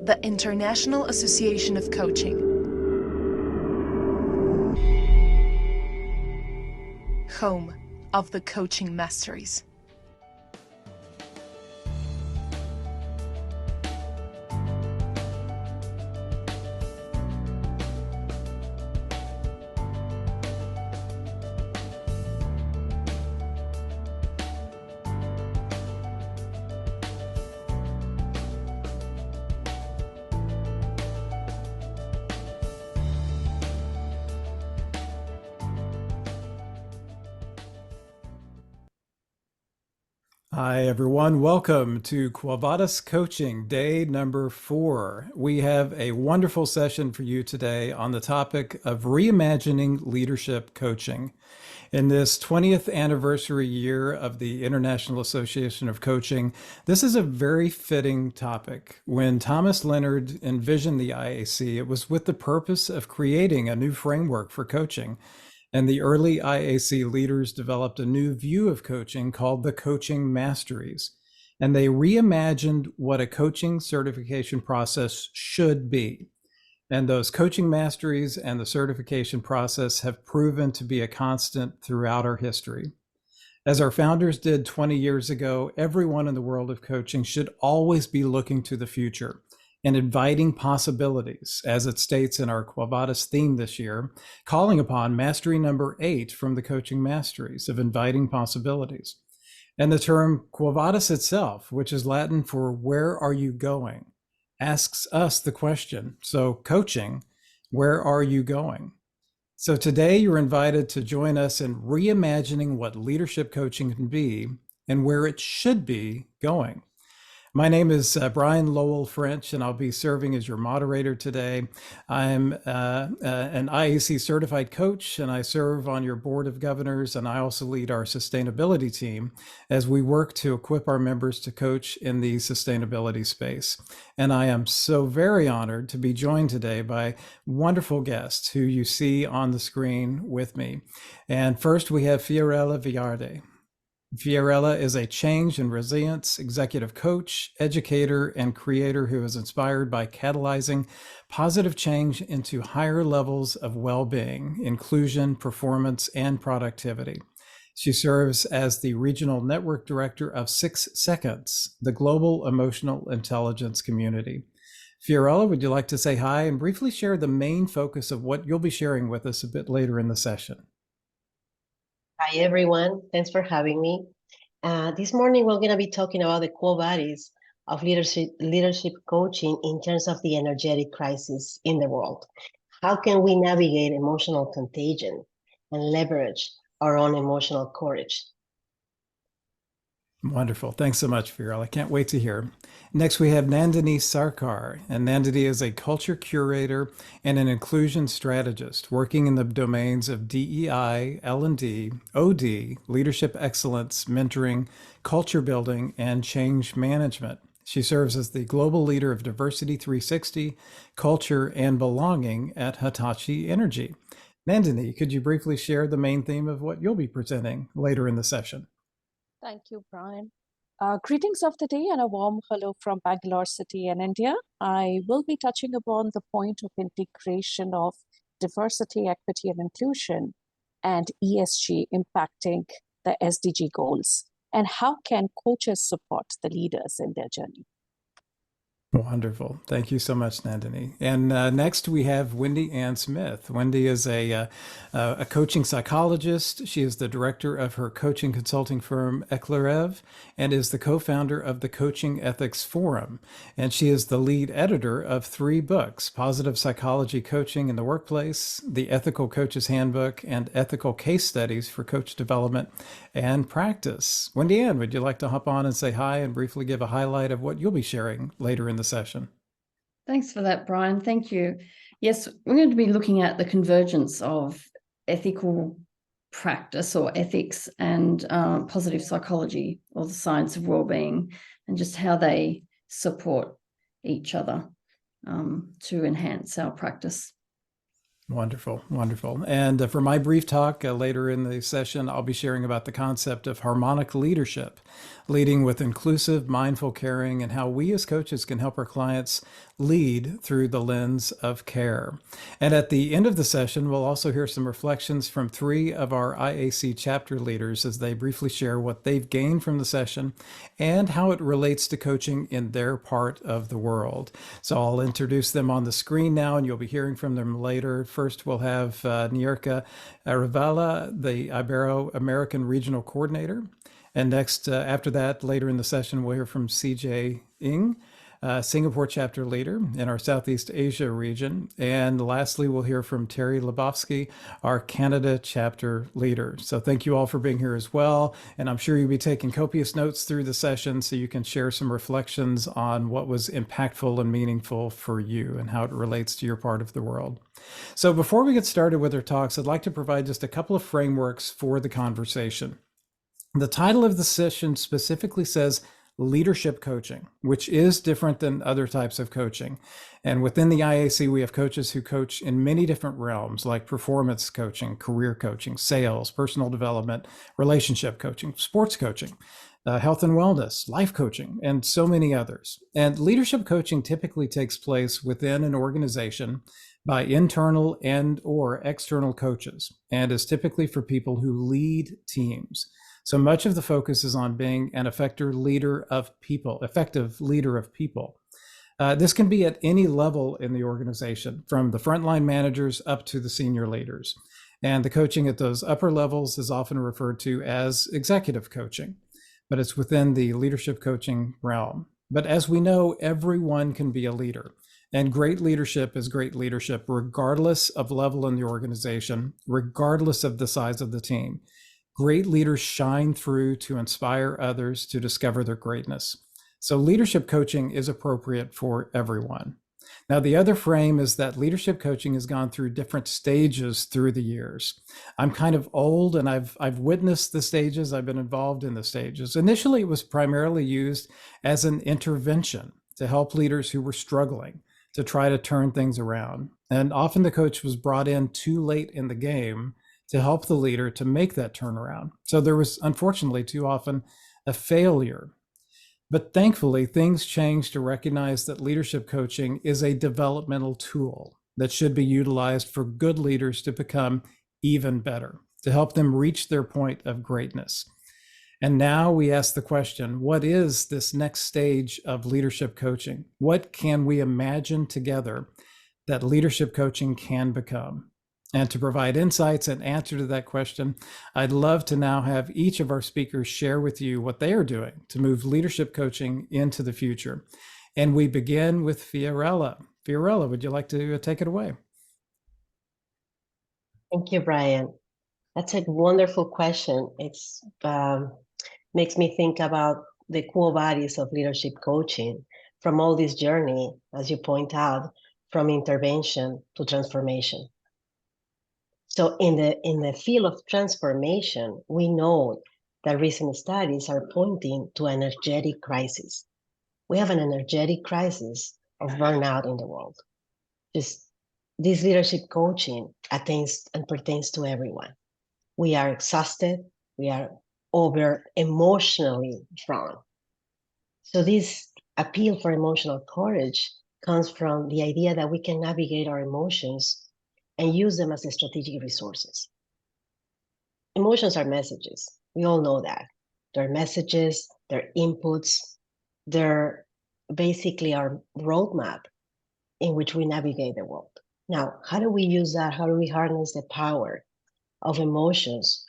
the International Association of Coaching. Home of the Coaching Masteries. Hi, everyone. Welcome to Quo Vadis Coaching, day number 4. We have a wonderful session for you today on the topic of reimagining leadership coaching. In this 20th anniversary year of the International Association of Coaching, this is a very fitting topic. When Thomas Leonard envisioned the IAC, it was with the purpose of creating a new framework for coaching. And the early IAC leaders developed a new view of coaching called the Coaching Masteries. And they reimagined what a coaching certification process should be. And those coaching masteries and the certification process have proven to be a constant throughout our history. As our founders did 20 years ago, everyone in the world of coaching should always be looking to the future and inviting possibilities, as it states in our Quo Vadis theme this year, calling upon mastery number 8 from the Coaching Masteries of inviting possibilities. And the term Quo Vadis itself, which is Latin for where are you going, asks us the question. So coaching, where are you going? So today you're invited to join us in reimagining what leadership coaching can be and where it should be going. My name is Brian Lowell French, and I'll be serving as your moderator today. I'm an IAC certified coach, and I serve on your board of governors, and I also lead our sustainability team as we work to equip our members to coach in the sustainability space. And I am so very honored to be joined today by wonderful guests who you see on the screen with me. And first, we have Fiorella Velarde. Fiorella is a change and resilience executive coach, educator, and creator who is inspired by catalyzing positive change into higher levels of well-being, inclusion, performance, and productivity. She serves as the regional network director of 6 Seconds, the global emotional intelligence community. Fiorella, would you like to say hi and briefly share the main focus of what you'll be sharing with us a bit later in the session? Hi, everyone. Thanks for having me. This morning, we're going to be talking about the Quo Vadis of leadership coaching in terms of the energetic crisis in the world. How can we navigate emotional contagion and leverage our own emotional courage? Wonderful. Thanks so much, Fiorella. I can't wait to hear. Next, we have Nandini Sarkar. And Nandini is a culture curator and an inclusion strategist working in the domains of DEI, L&D, OD, leadership excellence, mentoring, culture building, and change management. She serves as the global leader of Diversity 360, Culture, and Belonging at Hitachi Energy. Nandini, could you briefly share the main theme of what you'll be presenting later in the session? Thank you, Brian. Greetings of the day and a warm hello from Bangalore City in India. I will be touching upon the point of integration of diversity, equity, and inclusion and ESG impacting the SDG goals, and how can coaches support the leaders in their journey. Wonderful. Thank you so much, Nandini. And next we have Wendy Ann Smith. Wendy is a coaching psychologist. She is the director of her coaching consulting firm, Eclairev, and is the co-founder of the Coaching Ethics Forum. And she is the lead editor of 3 books, Positive Psychology Coaching in the Workplace, The Ethical Coach's Handbook, and Ethical Case Studies for Coach Development and Practice. Wendy Ann, would you like to hop on and say hi and briefly give a highlight of what you'll be sharing later in the session? Thanks for that, Brian. Thank you. Yes, we're going to be looking at the convergence of ethical practice or ethics and positive psychology, or the science of well-being, and just how they support each other to enhance our practice. Wonderful, wonderful. And for my brief talk later in the session, I'll be sharing about the concept of harmonic leadership, leading with inclusive, mindful caring, and how we as coaches can help our clients lead through the lens of care. And at the end of the session, we'll also hear some reflections from 3 of our IAC chapter leaders as they briefly share what they've gained from the session and how it relates to coaching in their part of the world. So I'll introduce them on the screen now, and you'll be hearing from them later. First, we'll have Nierka Arevalo, the Ibero-American Regional Coordinator. And next, after that, later in the session, we'll hear from CJ Ng, Singapore chapter leader in our Southeast Asia region. And lastly, we'll hear from Terry Lebowski, our Canada chapter leader. So thank you all for being here as well. And I'm sure you'll be taking copious notes through the session so you can share some reflections on what was impactful and meaningful for you and how it relates to your part of the world. So before we get started with our talks, I'd like to provide just a couple of frameworks for the conversation. The title of the session specifically says leadership coaching, which is different than other types of coaching. And within the IAC, we have coaches who coach in many different realms, like performance coaching, career coaching, sales, personal development, relationship coaching, sports coaching, health and wellness, life coaching, and so many others. And leadership coaching typically takes place within an organization by internal and or external coaches, and is typically for people who lead teams. So much of the focus is on being an effective leader of people. This can be at any level in the organization, from the frontline managers up to the senior leaders. And the coaching at those upper levels is often referred to as executive coaching, but it's within the leadership coaching realm. But as we know, everyone can be a leader. And great leadership is great leadership, regardless of level in the organization, regardless of the size of the team. Great leaders shine through to inspire others to discover their greatness. So leadership coaching is appropriate for everyone. Now, the other frame is that leadership coaching has gone through different stages through the years. I'm kind of old and I've witnessed the stages. I've been involved in the stages. Initially, it was primarily used as an intervention to help leaders who were struggling to try to turn things around. And often the coach was brought in too late in the game to help the leader to make that turnaround. So there was, unfortunately, too often a failure. But thankfully, things changed to recognize that leadership coaching is a developmental tool that should be utilized for good leaders to become even better, to help them reach their point of greatness. And now we ask the question, what is this next stage of leadership coaching? What can we imagine together that leadership coaching can become? And to provide insights and answer to that question, I'd love to now have each of our speakers share with you what they are doing to move leadership coaching into the future. And we begin with Fiorella. Fiorella, would you like to take it away? Thank you, Brian. That's a wonderful question. It's makes me think about the Quo Vadis of leadership coaching from all this journey, as you point out, from intervention to transformation. So in the field of transformation, we know that recent studies are pointing to energetic crisis. We have an energetic crisis of burnout in the world. This leadership coaching attains and pertains to everyone. We are exhausted. We are over emotionally drawn. So this appeal for emotional courage comes from the idea that we can navigate our emotions and use them as strategic resources. Emotions are messages. We all know that. They're messages, they're inputs, they're basically our roadmap in which we navigate the world. Now, how do we use that? How do we harness the power of emotions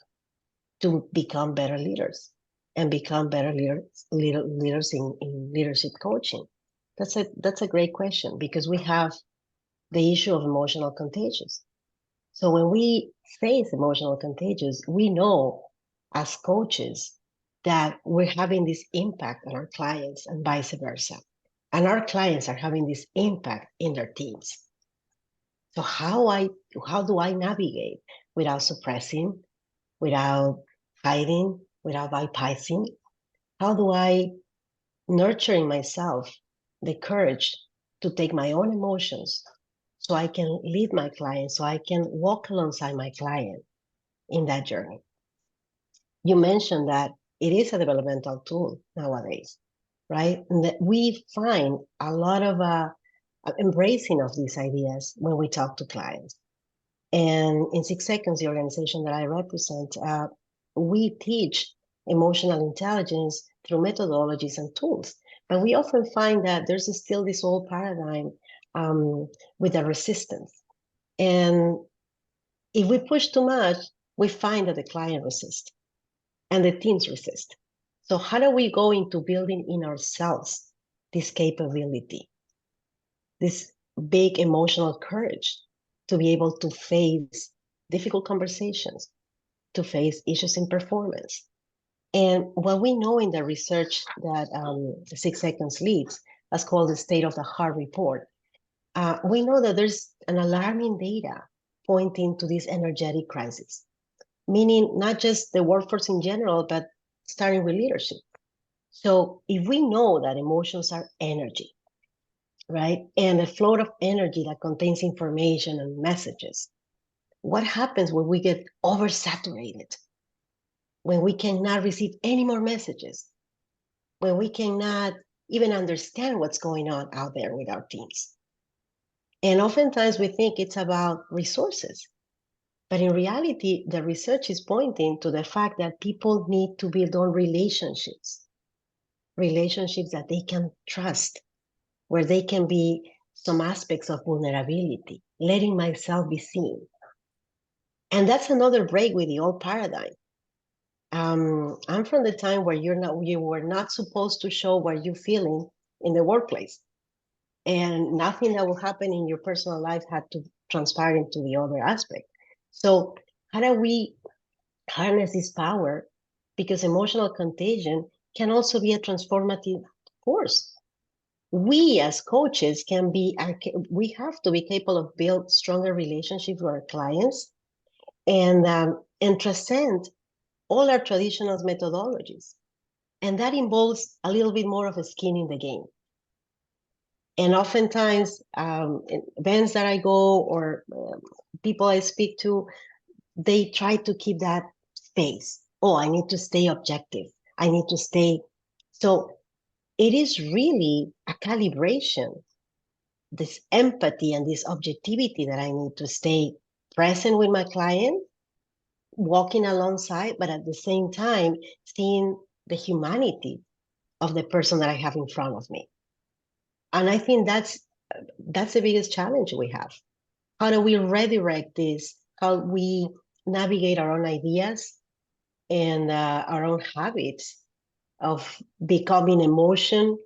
to become better leaders and become better leaders in leadership coaching? That's a great question, because we have the issue of emotional contagions. So when we face emotional contagions, we know as coaches that we're having this impact on our clients and vice versa. And our clients are having this impact in their teams. So how do I navigate without suppressing, without hiding, without bypassing? How do I nurture in myself the courage to take my own emotions so I can lead my client, so I can walk alongside my client in that journey. You mentioned that it is a developmental tool nowadays, right? And that we find a lot of embracing of these ideas when we talk to clients. And in 6 Seconds, the organization that I represent, we teach emotional intelligence through methodologies and tools. But we often find that there's still this old paradigm with a resistance. And if we push too much, we find that the client resists and the teams resist. So how do we go into building in ourselves this capability, this big emotional courage to be able to face difficult conversations, to face issues in performance? And what we know in the research that 6 Seconds leads, that's called the State of the Heart Report, we know that there's an alarming data pointing to this energetic crisis, meaning not just the workforce in general, but starting with leadership. So if we know that emotions are energy, right, and a flow of energy that contains information and messages, what happens when we get oversaturated, when we cannot receive any more messages, when we cannot even understand what's going on out there with our teams? And oftentimes we think it's about resources. But in reality, the research is pointing to the fact that people need to build on relationships that they can trust, where they can be some aspects of vulnerability, letting myself be seen. And that's another break with the old paradigm. I'm from the time where you were not supposed to show what you're feeling in the workplace, and nothing that will happen in your personal life had to transpire into the other aspect. So how do we harness this power? Because emotional contagion can also be a transformative force. We as coaches we have to be capable of build stronger relationships with our clients and transcend all our traditional methodologies. And that involves a little bit more of a skin in the game. And oftentimes, in events that I go or people I speak to, they try to keep that space. Oh, I need to stay objective. I need to stay. So it is really a calibration, this empathy and this objectivity that I need to stay present with my client, walking alongside, but at the same time, seeing the humanity of the person that I have in front of me. And I think that's the biggest challenge we have. How do we redirect this? How we navigate our own ideas and our own habits of becoming emotion,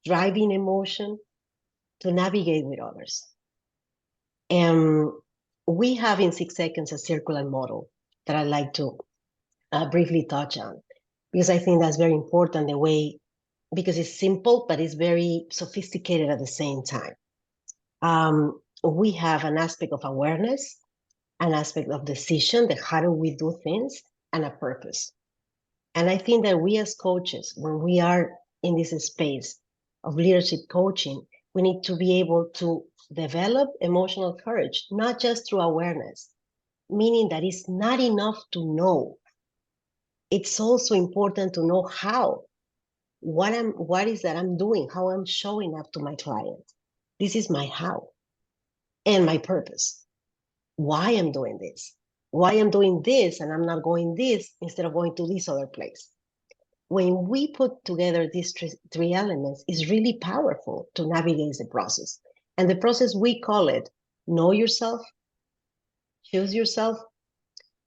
driving emotion to navigate with others. And we have in 6 Seconds a circular model that I'd like to briefly touch on, because I think that's very important, the way, because it's simple, but it's very sophisticated at the same time. We have an aspect of awareness, an aspect of decision, the how do we do things, and a purpose. And I think that we as coaches, when we are in this space of leadership coaching, we need to be able to develop emotional courage, not just through awareness, meaning that it's not enough to know. It's also important to know how, what is that I'm doing, how I'm showing up to my client. This is my how and my purpose. Why I'm doing this, why I'm doing this, and I'm not going this instead of going to this other place. When we put together these three elements, it's really powerful to navigate the process. And the process, we call it know yourself, choose yourself,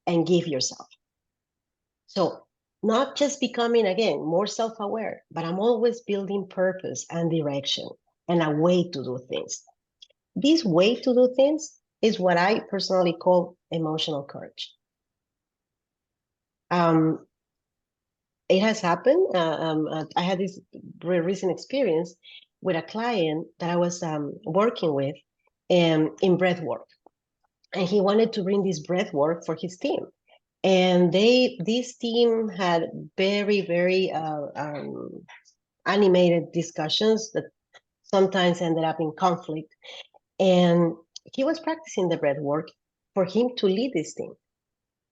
and give yourself. So not just becoming, again, more self-aware, but I'm always building purpose and direction and a way to do things. This way to do things is what I personally call emotional courage. It has happened. I had this very recent experience with a client that I was working with in breath work. And he wanted to bring this breath work for his team. And this team had very, very animated discussions that sometimes ended up in conflict. And he was practicing the breath work for him to lead this team.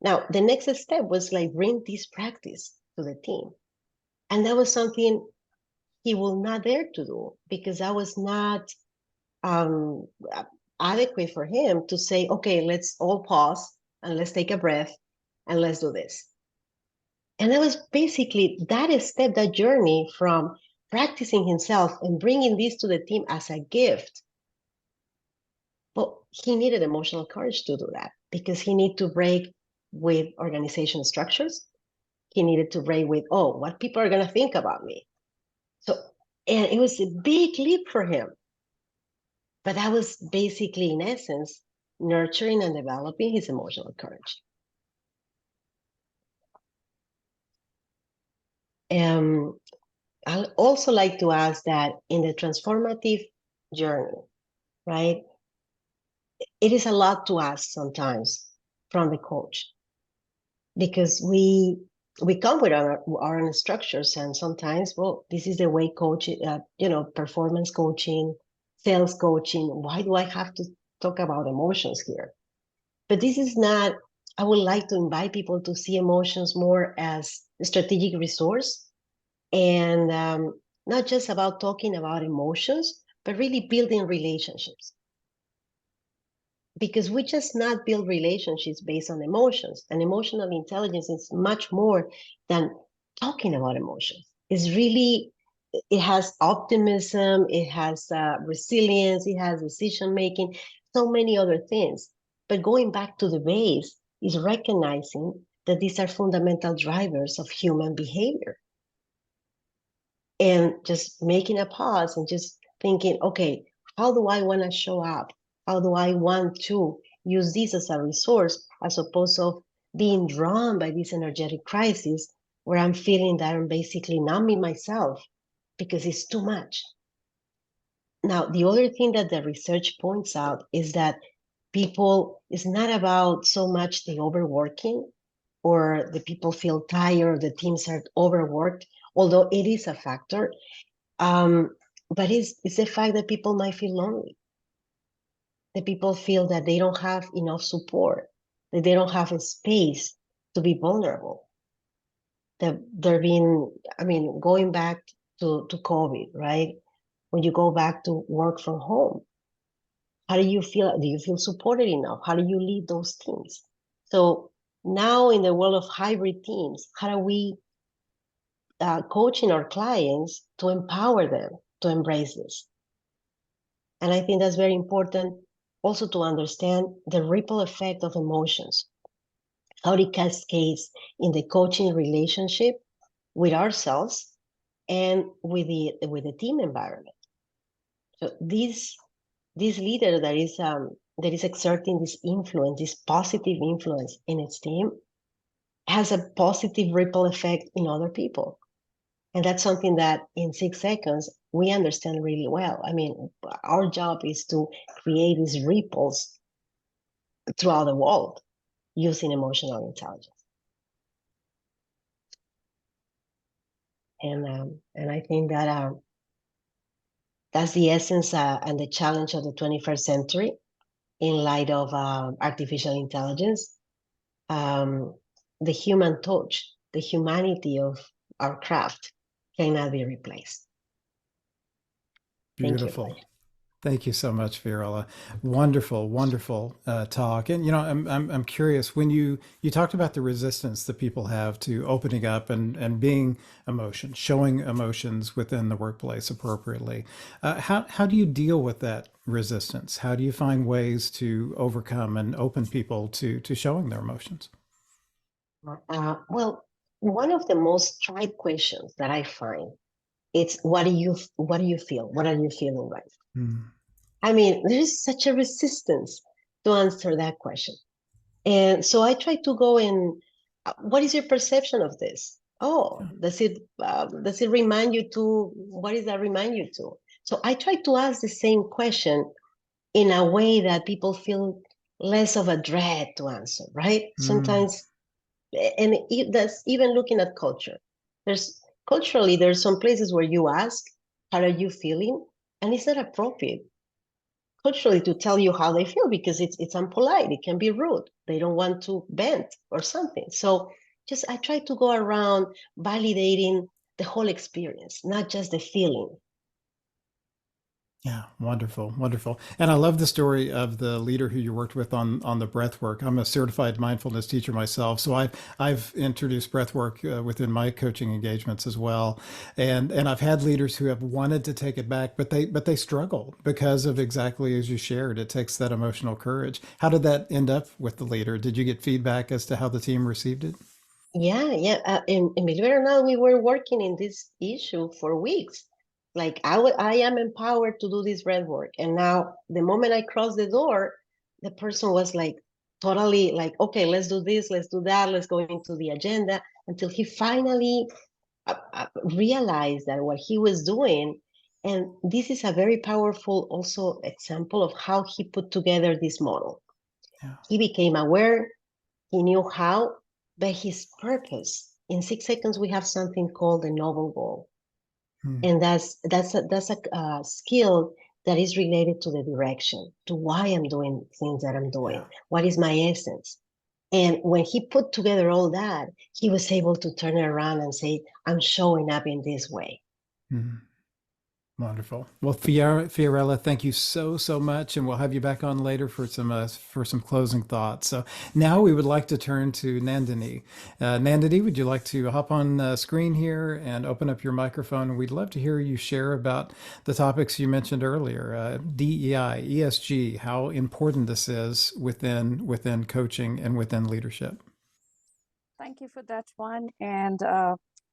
Now, the next step was like bring this practice to the team. And that was something he will not dare to do because that was not adequate for him to say, okay, let's all pause and let's take a breath and let's do this. And that was basically that step, that journey from practicing himself and bringing this to the team as a gift. But he needed emotional courage to do that because he needed to break with organization structures. He needed to break with, oh, what people are going to think about me. So, and it was a big leap for him. But that was basically, in essence, nurturing and developing his emotional courage. I'd also like to ask that in the transformative journey, right, it is a lot to ask sometimes from the coach because we come with our own structures, and sometimes, well, this is the way coaching, performance coaching, sales coaching. Why do I have to talk about emotions here? But this is not. I would like to invite people to see emotions more as a strategic resource, and not just about talking about emotions, but really building relationships. Because we just not build relationships based on emotions. And emotional intelligence is much more than talking about emotions. It's really, it has optimism, it has resilience, it has decision making, so many other things. But going back to the base is recognizing that these are fundamental drivers of human behavior. And just making a pause and just thinking, okay, how do I want to show up? How do I want to use this as a resource as opposed to being drawn by this energetic crisis where I'm feeling that I'm basically numbing myself because it's too much. Now, the other thing that the research points out is that people, it's not about so much the overworking or the people feel tired, the teams are overworked, although it is a factor. But it's the fact that people might feel lonely. That people feel that they don't have enough support, that they don't have a space to be vulnerable. That they're being, going back to COVID, right? When you go back to work from home, how do you feel? Do you feel supported enough? How do you lead those teams? So now in the world of hybrid teams, how do we coaching our clients to empower them to embrace this? And I think that's very important also to understand the ripple effect of emotions, how it cascades in the coaching relationship with ourselves and with the team environment. So this leader that is exerting this influence, this positive influence in its team, has a positive ripple effect in other people. And that's something that in 6 seconds, we understand really well. Our job is to create these ripples throughout the world using emotional intelligence. And I think that that's the essence and the challenge of the 21st century in light of artificial intelligence. The human touch, the humanity of our craft cannot be replaced. Beautiful. Thank you so much, Fiorella. Wonderful, wonderful talk. And I'm curious, when you talked about the resistance that people have to opening up and being showing emotions within the workplace appropriately. How do you deal with that resistance? How do you find ways to overcome and open people to showing their emotions? Well, one of the most tried questions that I find, it's what do you feel? What are you feeling right now? There's such a resistance to answer that question. And so I try to go in, what is your perception of this? Oh, does it remind you to, what does that remind you to? So I try to ask the same question in a way that people feel less of a dread to answer, right? Sometimes, and that's even looking at culture. Culturally, there's some places where you ask, how are you feeling? And it's not appropriate. culturally to tell you how they feel because it's impolite. It can be rude. They don't want to bend or something. So just I try to go around validating the whole experience, not just the feeling. Yeah, wonderful, wonderful. And I love the story of the leader who you worked with on the breath work. I'm a certified mindfulness teacher myself, so I've introduced breath work within my coaching engagements as well. And I've had leaders who have wanted to take it back, but they struggle because of exactly as you shared. It takes that emotional courage. How did that end up with the leader? Did you get feedback as to how the team received it? Yeah. And believe it or not, we were working in this issue for weeks. Like I am empowered to do this red work. And now the moment I crossed the door, the person was like totally like, okay, let's do this, let's do that, let's go into the agenda until he finally realized that what he was doing. And this is a very powerful also example of how he put together this model. Yeah. He became aware, he knew how, but his purpose. In 6 seconds, we have something called a noble goal, Hmm. and that's a skill that is related to the direction, to why I'm doing things that I'm doing. Yeah. What is my essence? And when he put together all that, he was able to turn it around and say, "I'm showing up in this way." Hmm. Wonderful. Well, Fiorella, thank you so much, and we'll have you back on later for some closing thoughts. So now we would like to turn to Nandini. Nandini, would you like to hop on the screen here and open up your microphone? We'd love to hear you share about the topics you mentioned earlier, DEI, ESG, how important this is within coaching and within leadership. Thank you for that one. And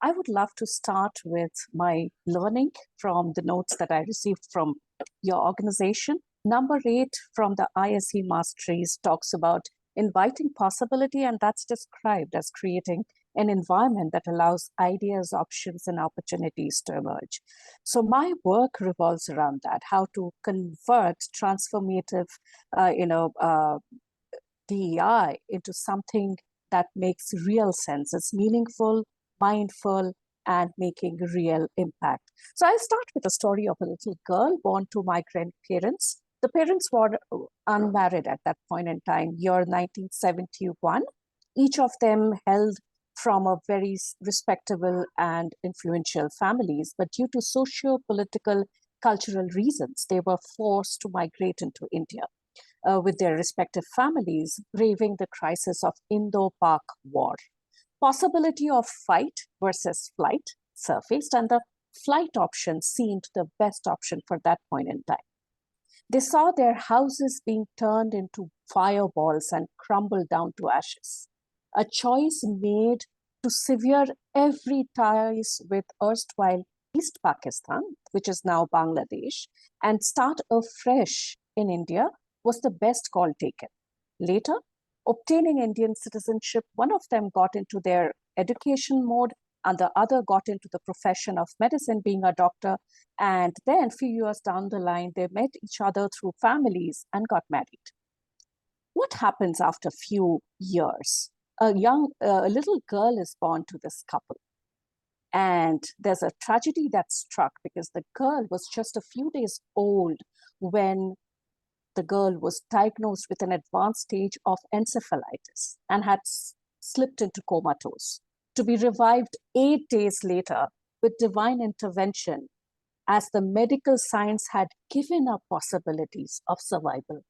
I would love to start with my learning from the notes that I received from your organization. Number 8 from the IAC Masteries talks about inviting possibility, and that's described as creating an environment that allows ideas, options, and opportunities to emerge. So my work revolves around that, how to convert transformative, DEI into something that makes real sense. It's meaningful, mindful, and making real impact. So I'll start with a story of a little girl born to migrant parents. The parents were unmarried at that point in time, year 1971. Each of them held from a very respectable and influential families, but due to socio-political, cultural reasons, they were forced to migrate into India. With their respective families, braving the crisis of Indo-Pak War. Possibility of fight versus flight surfaced, and the flight option seemed the best option for that point in time. They saw their houses being turned into fireballs and crumbled down to ashes. A choice made to sever every ties with erstwhile East Pakistan, which is now Bangladesh, and start afresh in India was the best call taken. Later, obtaining Indian citizenship, one of them got into their education mode and the other got into the profession of medicine, being a doctor. And then a few years down the line, they met each other through families and got married. What happens after a few years? A little girl is born to this couple. And there's a tragedy that struck because the girl was just a few days old when the girl was diagnosed with an advanced stage of encephalitis and had slipped into comatose, to be revived 8 days later with divine intervention as the medical science had given up possibilities of survival.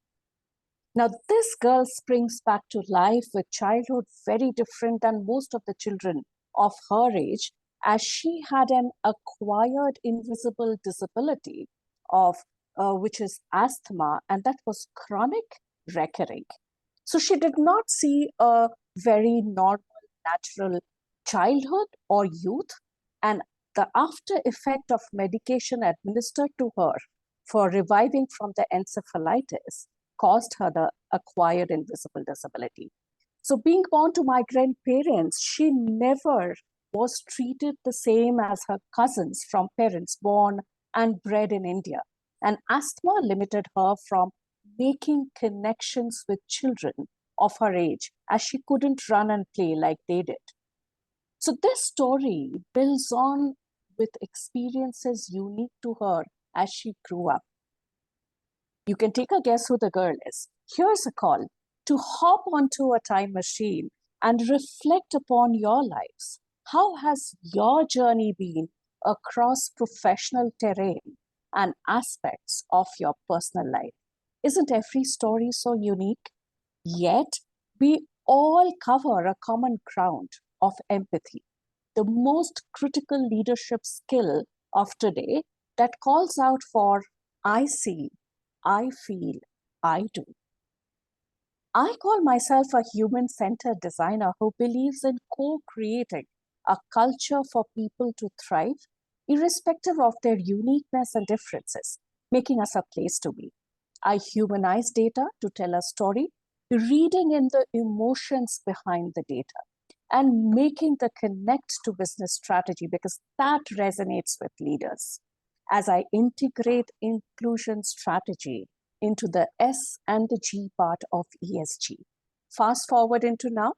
Now, this girl springs back to life with childhood very different than most of the children of her age, as she had an acquired invisible disability of which is asthma, and that was chronic, recurring. So she did not see a very normal, natural childhood or youth, and the after effect of medication administered to her for reviving from the encephalitis caused her the acquired invisible disability. So being born to migrant parents, she never was treated the same as her cousins from parents born and bred in India. And asthma limited her from making connections with children of her age, as she couldn't run and play like they did. So this story builds on with experiences unique to her as she grew up. You can take a guess who the girl is. Here's a call to hop onto a time machine and reflect upon your lives. How has your journey been across professional terrain and aspects of your personal life? Isn't every story so unique? Yet, we all cover a common ground of empathy, the most critical leadership skill of today that calls out for I see, I feel, I do. I call myself a human-centered designer who believes in co-creating a culture for people to thrive, irrespective of their uniqueness and differences, making us a place to be. I humanize data to tell a story, reading in the emotions behind the data, and making the connect to business strategy because that resonates with leaders. As I integrate inclusion strategy into the S and the G part of ESG. Fast forward into now,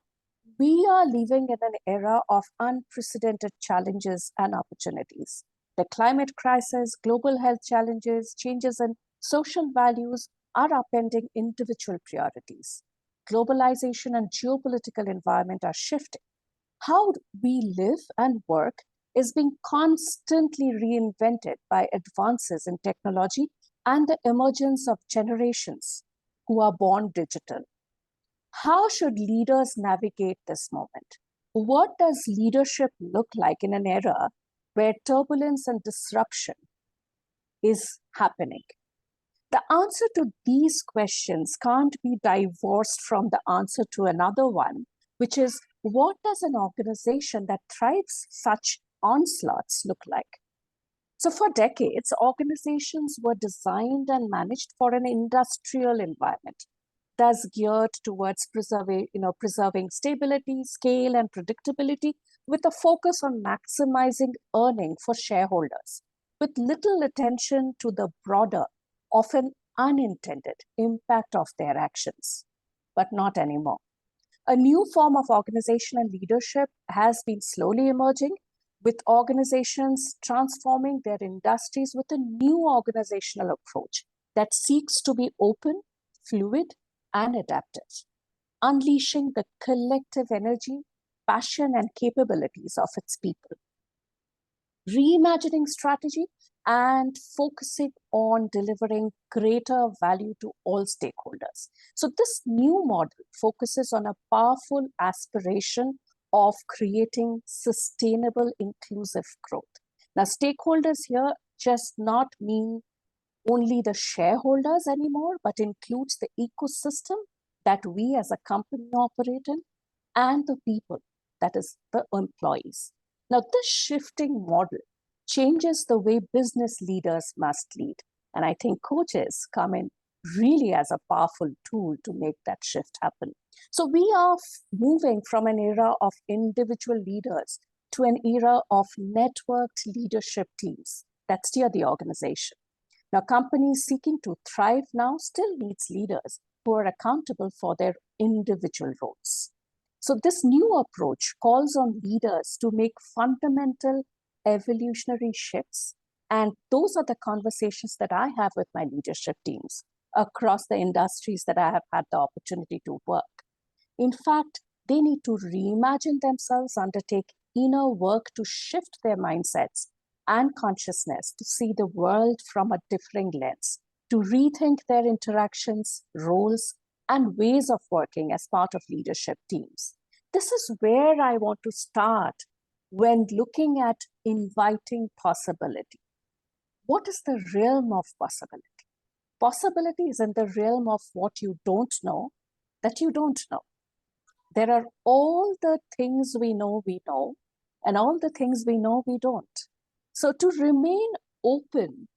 we are living in an era of unprecedented challenges and opportunities. The climate crisis, global health challenges, changes in social values are upending individual priorities. Globalization and geopolitical environment are shifting. How we live and work is being constantly reinvented by advances in technology and the emergence of generations who are born digital. How should leaders navigate this moment? What does leadership look like in an era where turbulence and disruption is happening? The answer to these questions can't be divorced from the answer to another one, which is what does an organization that thrives such onslaughts look like? So for decades, organizations were designed and managed for an industrial environment that's geared towards preserving stability, scale, and predictability with a focus on maximizing earning for shareholders, with little attention to the broader, often unintended impact of their actions. But not anymore. A new form of organization and leadership has been slowly emerging, with organizations transforming their industries with a new organizational approach that seeks to be open, fluid, and adaptive, unleashing the collective energy, passion, and capabilities of its people. Reimagining strategy and focusing on delivering greater value to all stakeholders. So this new model focuses on a powerful aspiration of creating sustainable, inclusive growth. Now, stakeholders here just not mean only the shareholders anymore, but includes the ecosystem that we as a company operate in and the people, that is the employees. Now, this shifting model changes the way business leaders must lead. And I think coaches come in really as a powerful tool to make that shift happen. So we are moving from an era of individual leaders to an era of networked leadership teams that steer the organization. Now, companies seeking to thrive now still needs leaders who are accountable for their individual roles. So this new approach calls on leaders to make fundamental evolutionary shifts. And those are the conversations that I have with my leadership teams across the industries that I have had the opportunity to work. In fact, they need to reimagine themselves, undertake inner work to shift their mindsets and consciousness to see the world from a differing lens, to rethink their interactions, roles, and ways of working as part of leadership teams. This is where I want to start when looking at inviting possibility. What is the realm of possibility? Possibility is in the realm of what you don't know that you don't know. There are all the things we know, and all the things we know we don't. So to remain open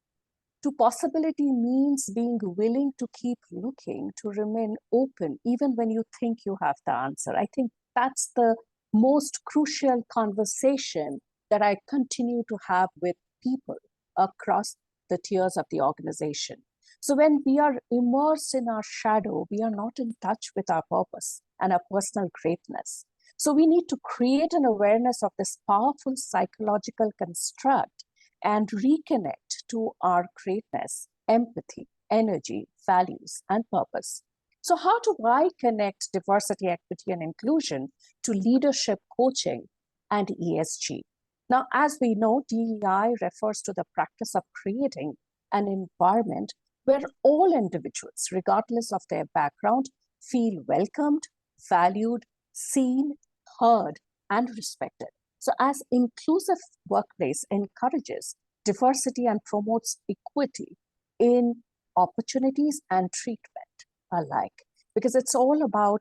to possibility means being willing to keep looking, to remain open, even when you think you have the answer. I think that's the most crucial conversation that I continue to have with people across the tiers of the organization. So when we are immersed in our shadow, we are not in touch with our purpose and our personal greatness. So we need to create an awareness of this powerful psychological construct and reconnect to our greatness, empathy, energy, values, and purpose. So how do I connect diversity, equity, and inclusion to leadership coaching and ESG? Now, as we know, DEI refers to the practice of creating an environment where all individuals, regardless of their background, feel welcomed, valued, seen, heard, and respected. So as inclusive workplace encourages diversity and promotes equity in opportunities and treatment alike, because it's all about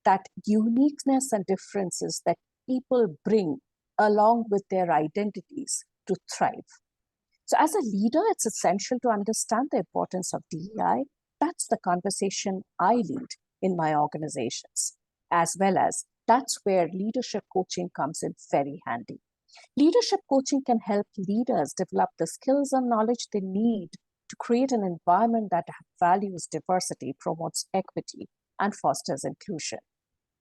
that uniqueness and differences that people bring along with their identities to thrive. So as a leader, it's essential to understand the importance of DEI. That's the conversation I lead in my organizations, as well as that's where leadership coaching comes in very handy. Leadership coaching can help leaders develop the skills and knowledge they need to create an environment that values diversity, promotes equity, and fosters inclusion.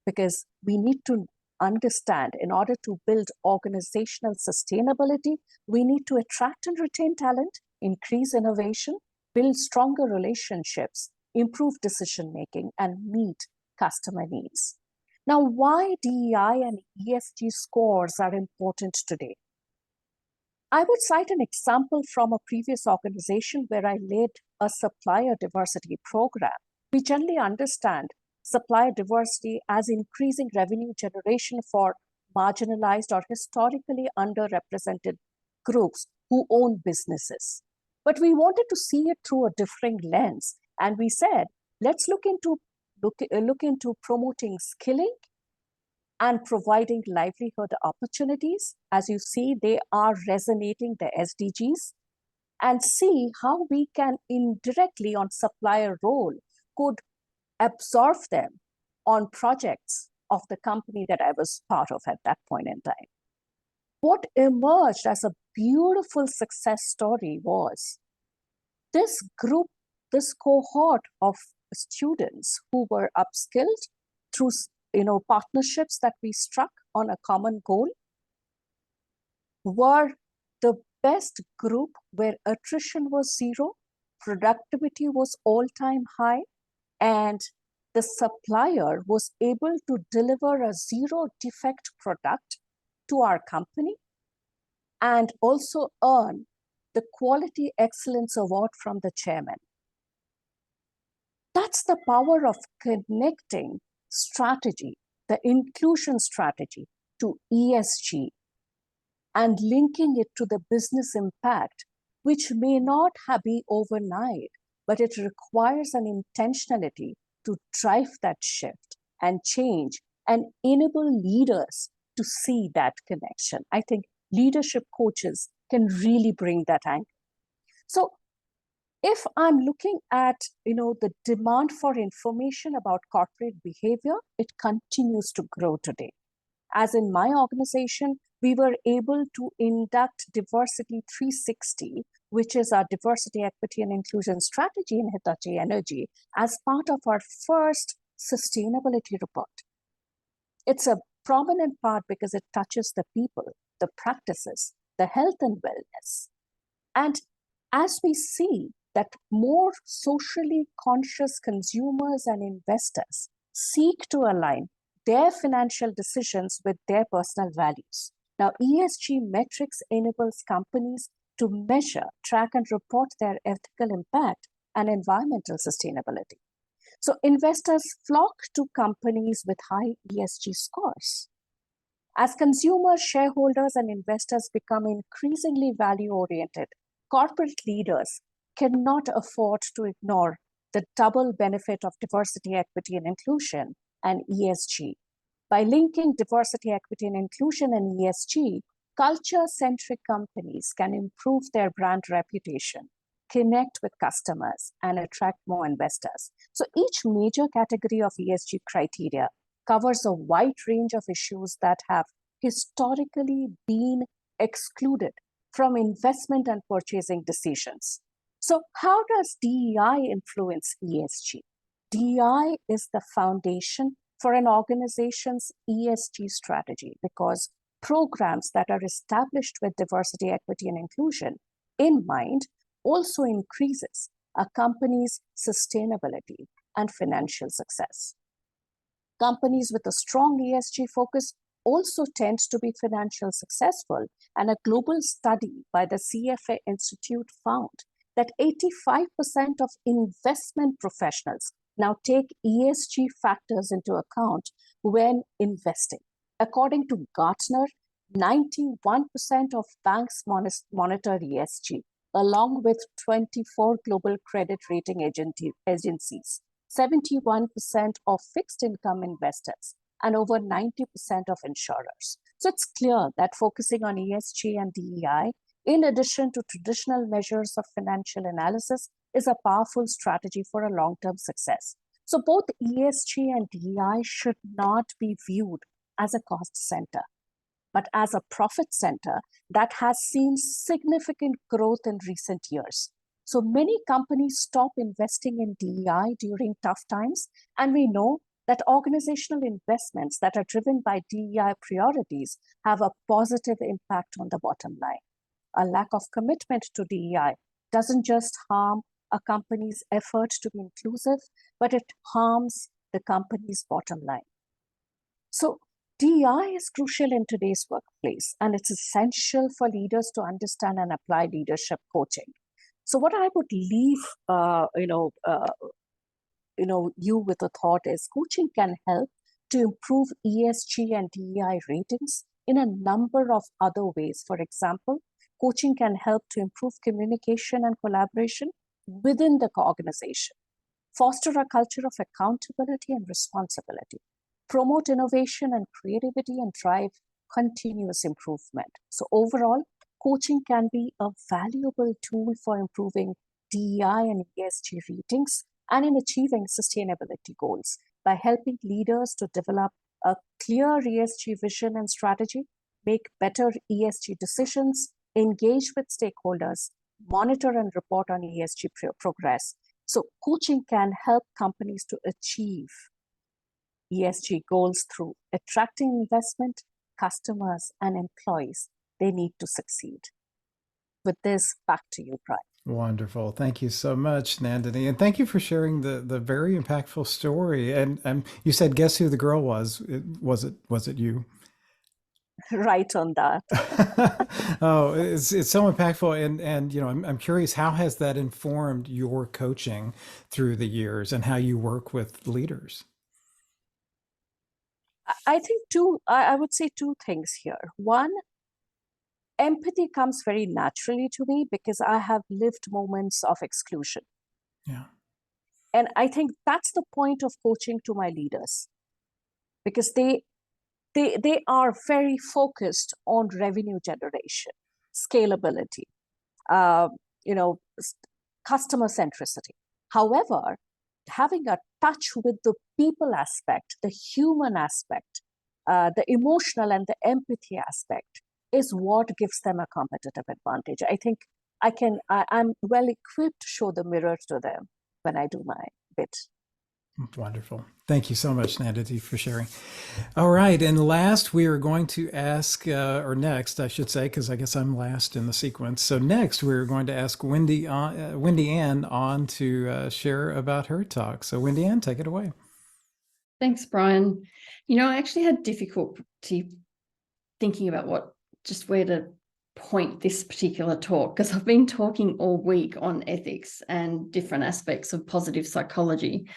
Because we need to understand, in order to build organizational sustainability, we need to attract and retain talent, increase innovation, build stronger relationships, improve decision-making, and meet customer needs. Now, why DEI and ESG scores are important today? I would cite an example from a previous organization where I led a supplier diversity program. We generally understand supplier diversity as increasing revenue generation for marginalized or historically underrepresented groups who own businesses. But we wanted to see it through a different lens. And we said, let's look into promoting skilling and providing livelihood opportunities. As you see, they are resonating the SDGs, and see how we can indirectly on supplier role could absorb them on projects of the company that I was part of at that point in time. What emerged as a beautiful success story was this group, this cohort of students who were upskilled through partnerships that we struck on a common goal, were the best group where attrition was zero, productivity was all-time high, and the supplier was able to deliver a zero defect product to our company and also earn the Quality Excellence Award from the chairman. That's the power of connecting strategy, the inclusion strategy, to ESG and linking it to the business impact, which may not be overnight, but it requires an intentionality to drive that shift and change and enable leaders to see that connection. I think leadership coaches can really bring that angle. So if I'm looking at the demand for information about corporate behavior, it continues to grow today. As in my organization, we were able to induct Diversity 360, which is our diversity, equity, and inclusion strategy in Hitachi Energy, as part of our first sustainability report. It's a prominent part because it touches the people, the practices, the health and wellness. And as we see that more socially conscious consumers and investors seek to align their financial decisions with their personal values. Now, ESG metrics enables companies to measure, track, and report their ethical impact and environmental sustainability. So investors flock to companies with high ESG scores. As consumers, shareholders, and investors become increasingly value-oriented, corporate leaders cannot afford to ignore the double benefit of diversity, equity, and inclusion and ESG. By linking diversity, equity, and inclusion and ESG, culture-centric companies can improve their brand reputation, connect with customers, and attract more investors. So each major category of ESG criteria covers a wide range of issues that have historically been excluded from investment and purchasing decisions. So how does DEI influence ESG? DEI is the foundation for an organization's ESG strategy because programs that are established with diversity, equity, and inclusion in mind also increases a company's sustainability and financial success. Companies with a strong ESG focus also tend to be financially successful, and a global study by the CFA Institute found that 85% of investment professionals now take ESG factors into account when investing. According to Gartner, 91% of banks monitor ESG, along with 24 global credit rating agencies, 71% of fixed income investors, and over 90% of insurers. So it's clear that focusing on ESG and DEI, in addition to traditional measures of financial analysis, is a powerful strategy for a long-term success. So both ESG and DEI should not be viewed as a cost center, but as a profit center that has seen significant growth in recent years. So many companies stop investing in DEI during tough times, and we know that organizational investments that are driven by DEI priorities have a positive impact on the bottom line. A lack of commitment to DEI doesn't just harm a company's effort to be inclusive, but it harms the company's bottom line. So DEI is crucial in today's workplace, and it's essential for leaders to understand and apply leadership coaching. So what I would leave, you with a thought is coaching can help to improve ESG and DEI ratings in a number of other ways. For example, coaching can help to improve communication and collaboration within the organization, foster a culture of accountability and responsibility, promote innovation and creativity, and drive continuous improvement. So overall, coaching can be a valuable tool for improving DEI and ESG ratings and in achieving sustainability goals by helping leaders to develop a clear ESG vision and strategy, make better ESG decisions, engage with stakeholders, monitor and report on ESG progress. So coaching can help companies to achieve ESG goals through attracting investment, customers, and employees they need to succeed. With this, back to you, Brian. Wonderful. Thank you so much, Nandini. And thank you for sharing the very impactful story. And you said, guess who the girl was? Was it you? Right on that. Oh, it's so impactful. And I'm curious, how has that informed your coaching through the years and how you work with leaders? I think I would say two things here. One, empathy comes very naturally to me because I have lived moments of exclusion. Yeah. And I think that's the point of coaching to my leaders, because they are very focused on revenue generation, scalability, customer centricity. However, having a touch with the people aspect, the human aspect, the emotional and the empathy aspect is what gives them a competitive advantage. I think I'm well equipped to show the mirror to them when I do my bit. Wonderful. Thank you so much, Nandini, for sharing. All right. And last, we are going to ask, or next, I should say, because I guess I'm last in the sequence. So next, we're going to ask Wendy Ann on to share about her talk. So Wendy Ann, take it away. Thanks, Brian. I actually had difficulty thinking about where to point this particular talk, because I've been talking all week on ethics and different aspects of positive psychology,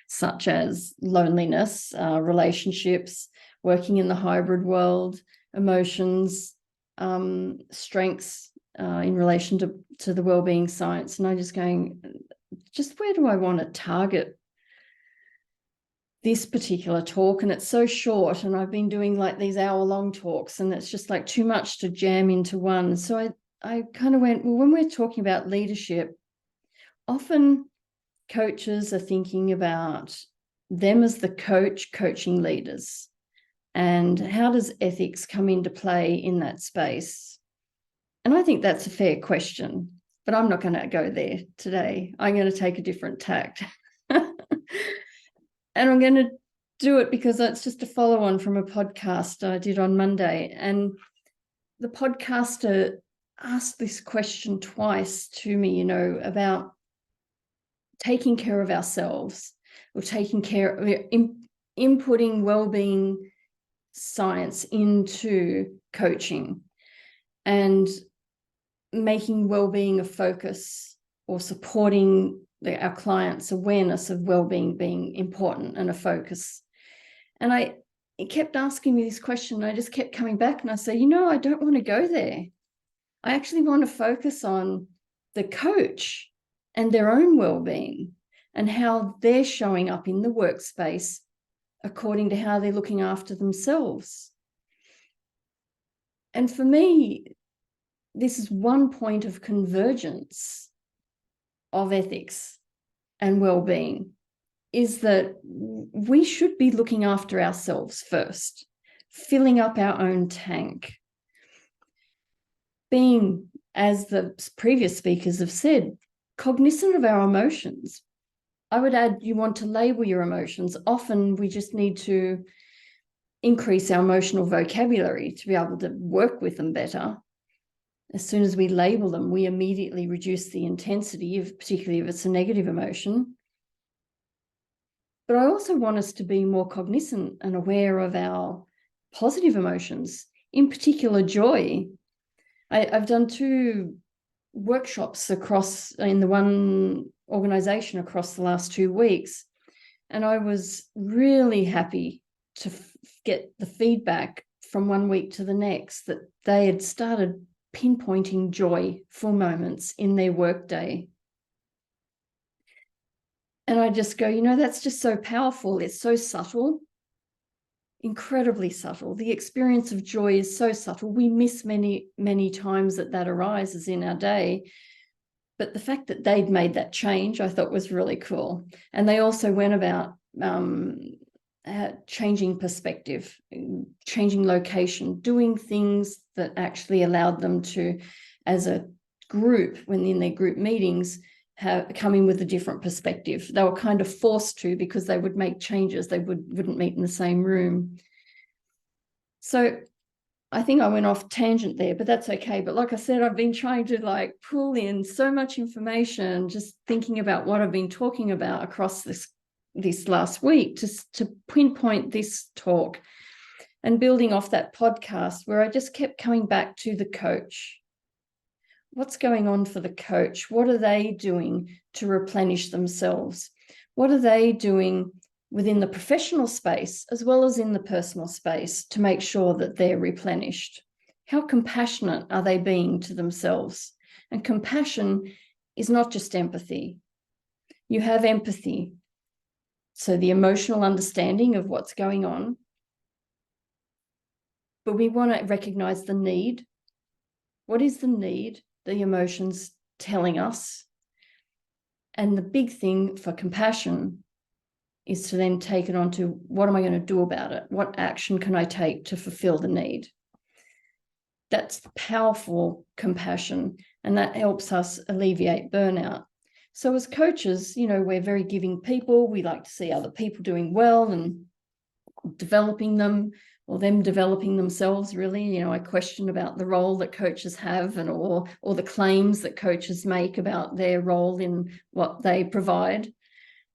such as loneliness, relationships, working in the hybrid world, emotions, strengths in relation to the wellbeing science. And I'm just going, where do I want to target this particular talk? And it's so short, and I've been doing like these hour-long talks, and it's just like too much to jam into one. So I kind of went, well, when we're talking about leadership, often coaches are thinking about them as the coach coaching leaders. And how does ethics come into play in that space? And I think that's a fair question, but I'm not going to go there today. I'm going to take a different tact. And I'm going to do it because it's just a follow-on from a podcast I did on Monday. And the podcaster asked this question twice to me, about taking care of ourselves, or inputting well-being science into coaching and making well-being a focus, or supporting our clients' awareness of well-being being important and a focus. And it kept asking me this question, and I just kept coming back, and I say, I don't want to go there. I actually want to focus on the coach and their own well-being and how they're showing up in the workspace according to how they're looking after themselves. And for me, this is one point of convergence of ethics and well-being, is that we should be looking after ourselves first, filling up our own tank, being, as the previous speakers have said, cognizant of our emotions. I would add, you want to label your emotions. Often we just need to increase our emotional vocabulary to be able to work with them better. As soon as we label them, we immediately reduce the intensity, particularly if it's a negative emotion. But I also want us to be more cognizant and aware of our positive emotions, in particular joy. I've done 2 workshops in the one organization across the last 2 weeks, and I was really happy to get the feedback from one week to the next that they had started pinpointing joyful moments in their workday. And I just go, that's just so powerful. It's so subtle, incredibly subtle. The experience of joy is so subtle. We miss many, many times that arises in our day. But the fact that they'd made that change, I thought was really cool. And they also went about changing perspective, changing location, doing things that actually allowed them to, as a group, when in their group meetings, come in with a different perspective. They were kind of forced to, because they would make changes. They wouldn't meet in the same room. So I think I went off tangent there, but that's okay. But like I said, I've been trying to pull in so much information, just thinking about what I've been talking about across this last week to pinpoint this talk, and building off that podcast where I just kept coming back to the coach. What's going on for the coach? What are they doing to replenish themselves? What are they doing within the professional space as well as in the personal space to make sure that they're replenished? How compassionate are they being to themselves? And compassion is not just empathy. You have empathy, so the emotional understanding of what's going on. But we want to recognize the need. What is the need? The emotions telling us. And the big thing for compassion is to then take it on to, what am I going to do about it? What action can I take to fulfill the need? That's powerful compassion, and that helps us alleviate burnout. So as coaches, we're very giving people. We like to see other people doing well and developing them, or them developing themselves, really. I question about the role that coaches have, or the claims that coaches make about their role in what they provide.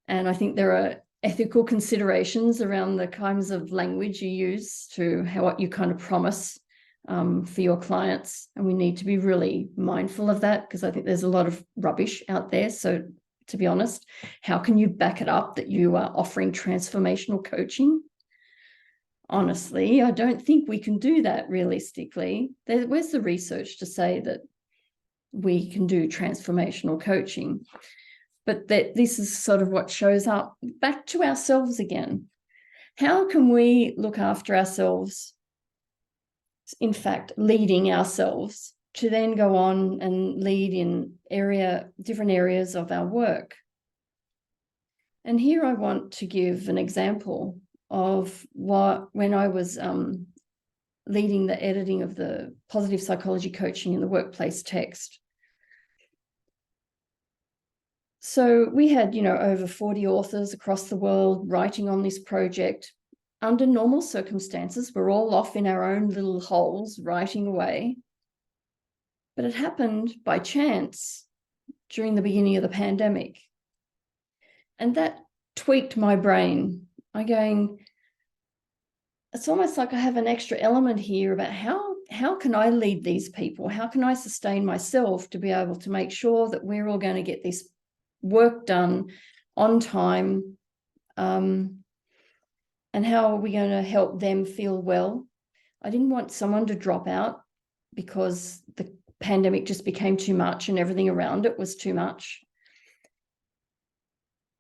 And I think there are ethical considerations around the kinds of language you use to what you kind of promise for your clients. And we need to be really mindful of that, because I think there's a lot of rubbish out there. So to be honest, how can you back it up that you are offering transformational coaching? Honestly, I don't think we can do that realistically. Where's the research to say that we can do transformational coaching? But that this is sort of what shows up. Back to ourselves again. How can we look after ourselves? In fact, leading ourselves to then go on and lead in different areas of our work. And here I want to give an example of when I was leading the editing of the positive psychology coaching in the workplace text. So we had, over 40 authors across the world writing on this project. Under normal circumstances, we're all off in our own little holes writing away. But it happened by chance during the beginning of the pandemic. And that tweaked my brain. It's almost like I have an extra element here about how can I lead these people? How can I sustain myself to be able to make sure that we're all going to get this work done on time? And how are we going to help them feel well? I didn't want someone to drop out because the pandemic just became too much and everything around it was too much.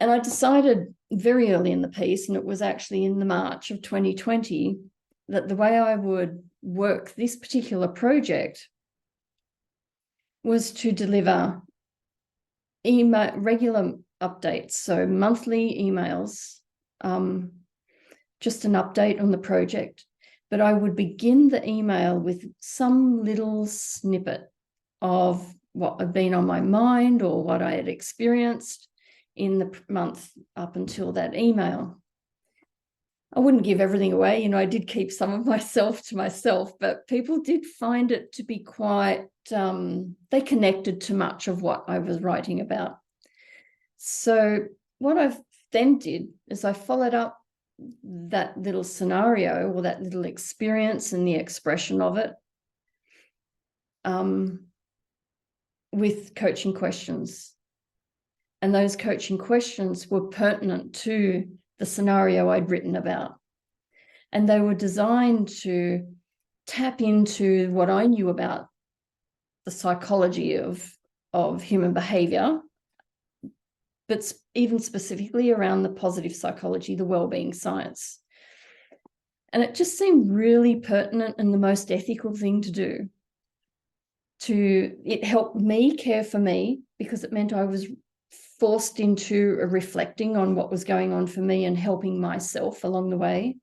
And I decided very early in the piece, and it was actually in the March of 2020, that the way I would work this particular project was to deliver regular updates, so monthly emails, just an update on the project. But I would begin the email with some little snippet of what had been on my mind or what I had experienced in the month up until that email. I wouldn't give everything away. I did keep some of myself to myself, but people did find it to be quite, they connected to much of what I was writing about. So what I then did is I followed up that little scenario or that little experience and the expression of it with coaching questions. And those coaching questions were pertinent to the scenario I'd written about. And they were designed to tap into what I knew about the psychology of human behavior, but even specifically around the positive psychology, the well-being science. And it just seemed really pertinent and the most ethical thing to do. It helped me care for me because it meant I was forced into reflecting on what was going on for me and helping myself along the way.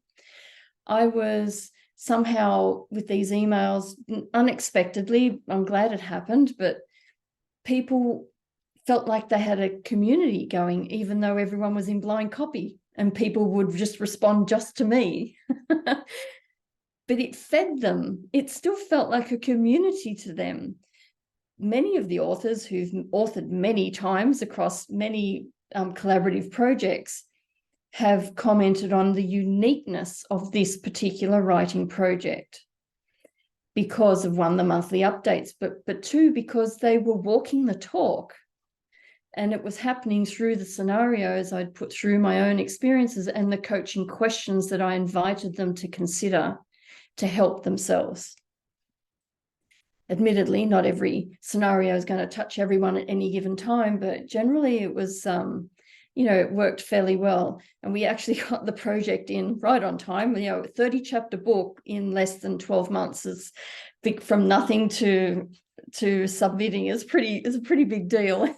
I was somehow, with these emails, unexpectedly, I'm glad it happened, but people felt like they had a community going, even though everyone was in blind copy and people would just respond just to me. But it fed them. It still felt like a community to them. Many of the authors who've authored many times across many collaborative projects have commented on the uniqueness of this particular writing project because of, one, the monthly updates, but two, because they were walking the talk. And it was happening through the scenarios I'd put through my own experiences and the coaching questions that I invited them to consider to help themselves. Admittedly, not every scenario is going to touch everyone at any given time, but generally it was, it worked fairly well. And we actually got the project in right on time. A 30-chapter book in less than 12 months is big, from nothing to submitting is a pretty big deal.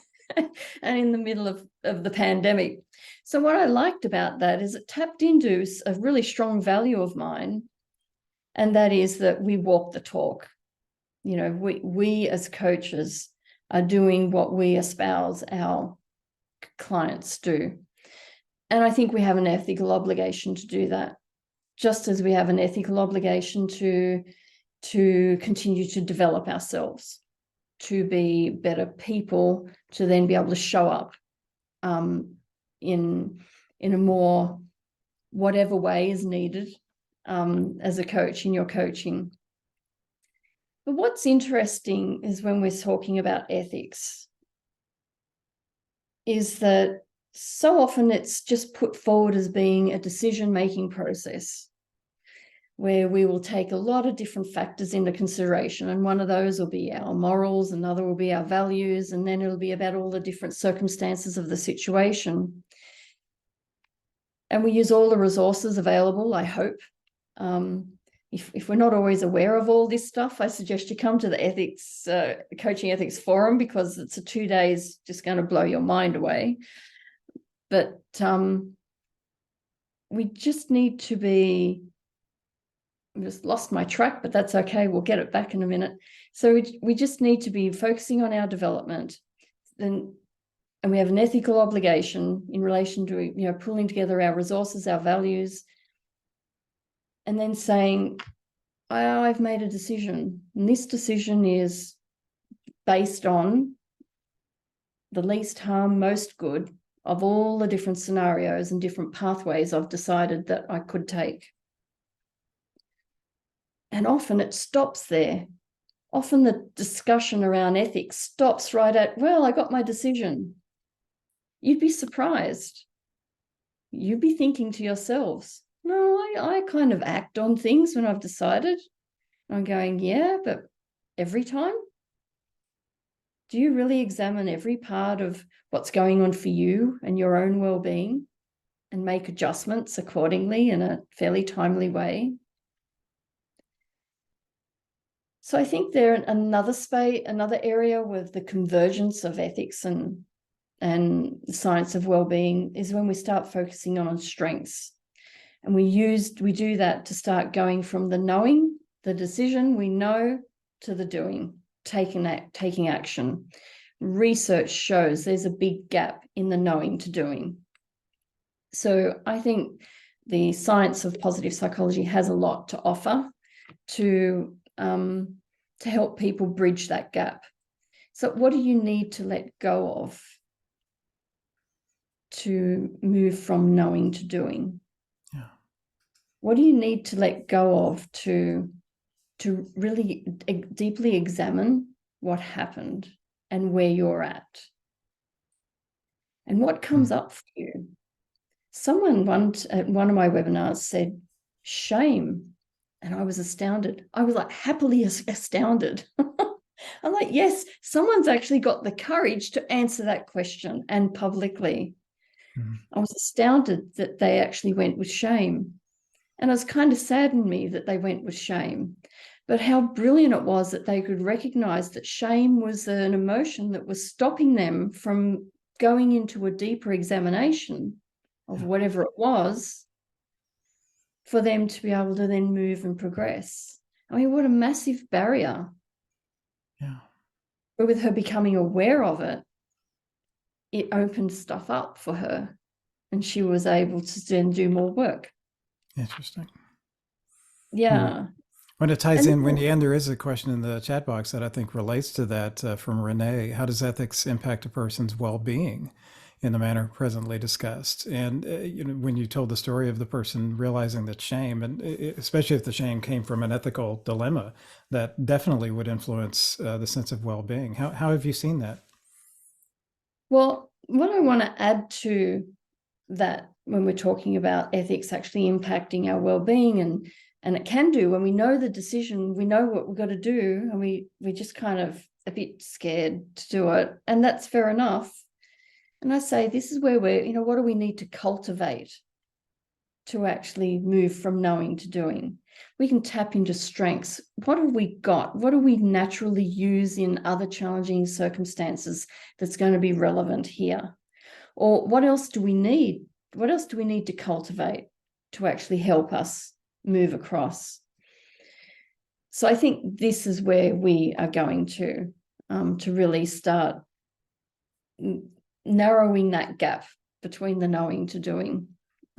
And in the middle of the pandemic. So what I liked about that is it tapped into a really strong value of mine, and that is that we walk the talk. We as coaches are doing what we espouse our clients do. And I think we have an ethical obligation to do that, just as we have an ethical obligation to continue to develop ourselves, to be better people, to then be able to show up in a more whatever way is needed as a coach in your coaching. But what's interesting is when we're talking about ethics is that so often it's just put forward as being a decision-making process where we will take a lot of different factors into consideration. And one of those will be our morals, another will be our values, and then it'll be about all the different circumstances of the situation. And we use all the resources available, I hope. If we're not always aware of all this stuff, I suggest you come to the Coaching Ethics Forum, because it's 2 days just going to blow your mind away. But we just need to be, I just lost my track, but that's okay. We'll get it back in a minute. So we just need to be focusing on our development. And we have an ethical obligation in relation to, pulling together our resources, our values, and then saying, I've made a decision, and this decision is based on the least harm, most good of all the different scenarios and different pathways I've decided that I could take. And often it stops there. Often the discussion around ethics stops right at, well, I got my decision. You'd be surprised. You'd be thinking to yourselves, no, I kind of act on things when I've decided. I'm going, yeah, but every time? Do you really examine every part of what's going on for you and your own well-being and make adjustments accordingly in a fairly timely way? So I think there another area with the convergence of ethics and the science of well-being is when we start focusing on strengths. And we do that to start going from the knowing, the decision we know, to the doing, taking action. Research shows there's a big gap in the knowing to doing. So I think the science of positive psychology has a lot to offer to help people bridge that gap. So what do you need to let go of to move from knowing to doing? Yeah. What do you need to let go of to really deeply examine what happened and where you're at? And what comes up for you? Someone once at one of my webinars said, shame. And I was astounded. I was like happily astounded. I'm like, yes, someone's actually got the courage to answer that question and publicly. I was astounded that they actually went with shame. And it was kind of saddened me that they went with shame. But how brilliant it was that they could recognize that shame was an emotion that was stopping them from going into a deeper examination of whatever it was, for them to be able to then move and progress. I mean, what a massive barrier. Yeah. But with her becoming aware of it, it opened stuff up for her, and she was able to then do more work. Interesting. Yeah. When it ties in, Wendy, and there is a question in the chat box that I think relates to that from Renee. How does ethics impact a person's well-being in the manner presently discussed? And when you told the story of the person realizing that shame, and especially if the shame came from an ethical dilemma, that definitely would influence the sense of well-being. How have you seen that? Well, what I want to add to that when we're talking about ethics actually impacting our well-being, and it can do when we know the decision, we know what we've got to do, and we're just kind of a bit scared to do it, and that's fair enough. And I say, this is where what do we need to cultivate to actually move from knowing to doing? We can tap into strengths. What have we got? What do we naturally use in other challenging circumstances that's going to be relevant here? Or what else do we need? What else do we need to cultivate to actually help us move across? So I think this is where we are going to really start narrowing that gap between the knowing to doing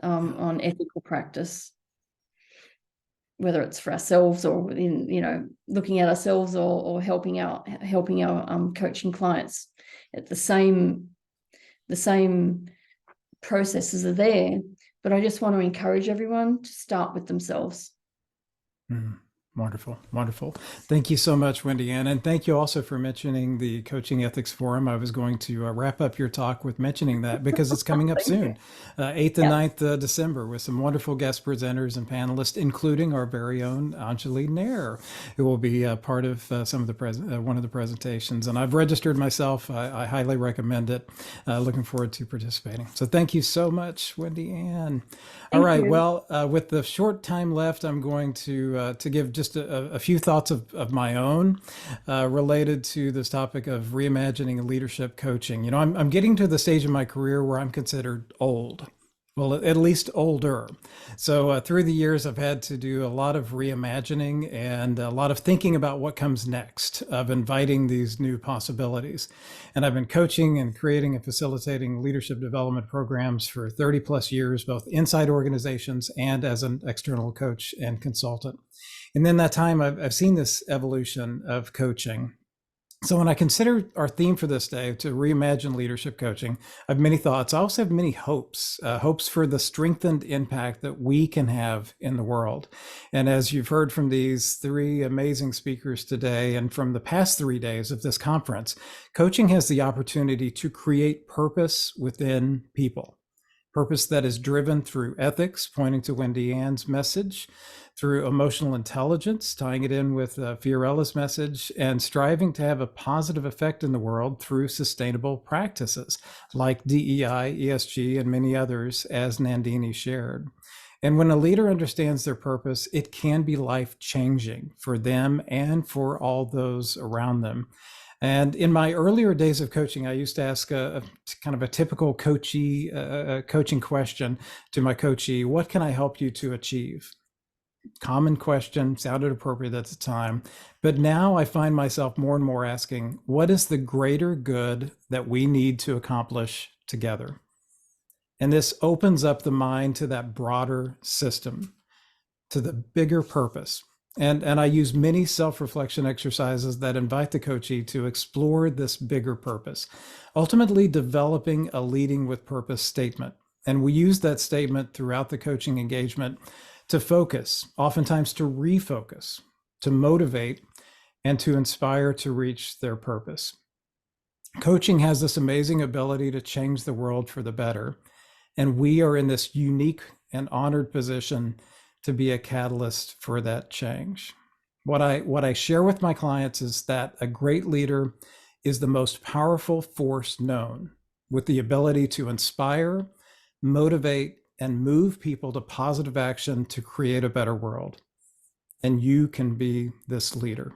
on ethical practice, whether it's for ourselves or in looking at ourselves or helping our coaching clients. The same processes are there, but I just want to encourage everyone to start with themselves. Wonderful. Wonderful. Thank you so much, Wendy Ann. And thank you also for mentioning the Coaching Ethics Forum. I was going to wrap up your talk with mentioning that because it's coming up soon, 8th and 9th December, with some wonderful guest presenters and panelists, including our very own Anjali Nair, who will be part of some of the one of the presentations. And I've registered myself. I highly recommend it. Looking forward to participating. So thank you so much, Wendy Ann. All right. Well, with the short time left, I'm going to give just a few thoughts of my own related to this topic of reimagining leadership coaching. I'm getting to the stage in my career where I'm considered old. Well, at least older. So through the years, I've had to do a lot of reimagining and a lot of thinking about what comes next, of inviting these new possibilities. And I've been coaching and creating and facilitating leadership development programs for 30 plus years, both inside organizations and as an external coach and consultant. And in that time, I've seen this evolution of coaching. So when I consider our theme for this day, to reimagine leadership coaching, I have many thoughts. I also have many hopes, hopes for the strengthened impact that we can have in the world. And as you've heard from these three amazing speakers today and from the past 3 days of this conference, coaching has the opportunity to create purpose within people. Purpose that is driven through ethics, pointing to Wendy Ann's message, through emotional intelligence, tying it in with Fiorella's message, and striving to have a positive effect in the world through sustainable practices like DEI, ESG, and many others, as Nandini shared. And when a leader understands their purpose, it can be life-changing for them and for all those around them. And in my earlier days of coaching, I used to ask a kind of a typical coaching question to my coachee: what can I help you to achieve? Common question, sounded appropriate at the time. But now I find myself more and more asking, what is the greater good that we need to accomplish together? And this opens up the mind to that broader system, to the bigger purpose. And I use many self-reflection exercises that invite the coachee to explore this bigger purpose, ultimately developing a leading with purpose statement. And we use that statement throughout the coaching engagement to focus, oftentimes to refocus, to motivate, and to inspire to reach their purpose. Coaching has this amazing ability to change the world for the better. And we are in this unique and honored position to be a catalyst for that change. What I share with my clients is that a great leader is the most powerful force known, with the ability to inspire, motivate, and move people to positive action to create a better world. And you can be this leader.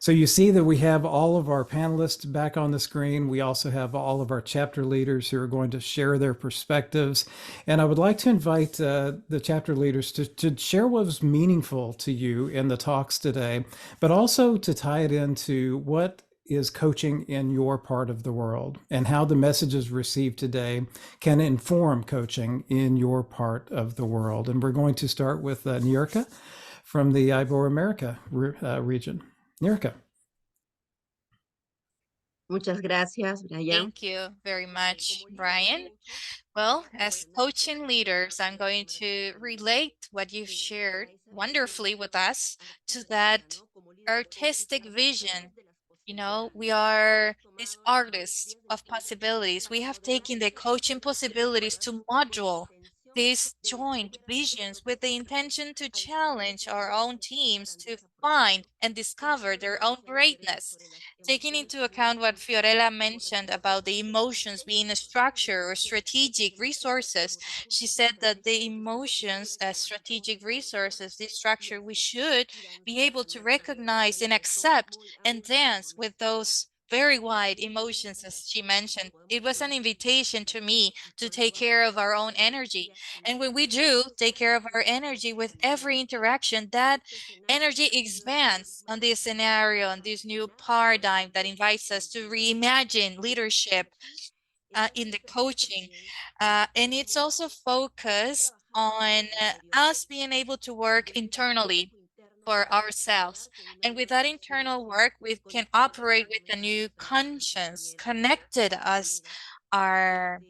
So you see that we have all of our panelists back on the screen. We also have all of our chapter leaders who are going to share their perspectives. And I would like to invite the chapter leaders to share what was meaningful to you in the talks today, but also to tie it into what is coaching in your part of the world and how the messages received today can inform coaching in your part of the world. And we're going to start with Nirka from the Iberoamerica region. Nirka. Muchas gracias, Brian. Thank you very much, Brian. Well, as coaching leaders, I'm going to relate what you've shared wonderfully with us to that artistic vision. You know, we are these artists of possibilities. We have taken the coaching possibilities to module these joint visions with the intention to challenge our own teams to find and discover their own greatness. Taking into account what Fiorella mentioned about the emotions being a structure or strategic resources, she said that the emotions as strategic resources, this structure, we should be able to recognize and accept and dance with those very wide emotions, as she mentioned. It was an invitation to me to take care of our own energy. And when we do take care of our energy with every interaction, that energy expands on this scenario, on this new paradigm that invites us to reimagine leadership in the coaching. And it's also focused on us being able to work internally for ourselves. And with that internal work, we can operate with a new conscience, connected as our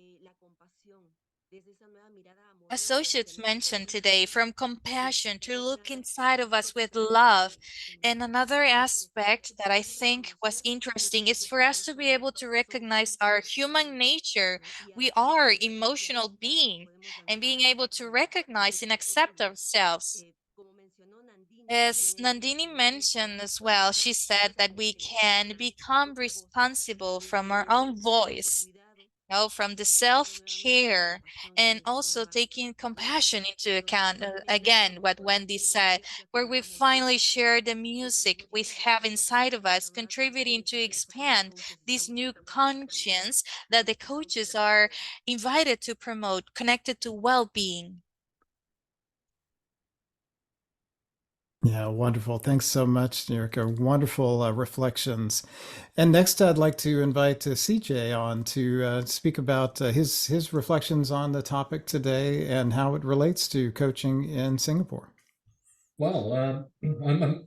associates mentioned today, from compassion to look inside of us with love. And another aspect that I think was interesting is for us to be able to recognize our human nature. We are emotional beings, and being able to recognize and accept ourselves. As Nandini mentioned as well, she said that we can become responsible from our own voice, you know, from the self-care, and also taking compassion into account. Again, what Wendy said, where we finally share the music we have inside of us, contributing to expand this new conscience that the coaches are invited to promote, connected to well-being. Yeah, wonderful. Thanks so much, Nirka. Wonderful reflections. And next, I'd like to invite CJ on to speak about his reflections on the topic today and how it relates to coaching in Singapore. Well, I'm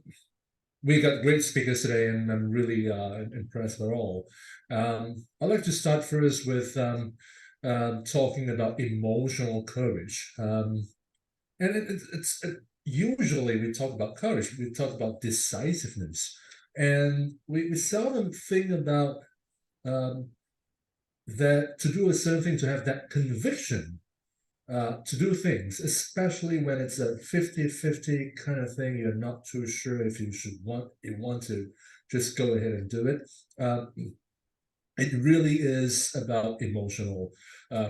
we got great speakers today, and I'm really impressed by all. I'd like to start first with talking about emotional courage. And usually we talk about courage, we talk about decisiveness, and we seldom think about that to do a certain thing, to have that conviction to do things, especially when it's a 50-50 kind of thing. You're not too sure if you want to just go ahead and do it. It really is about emotional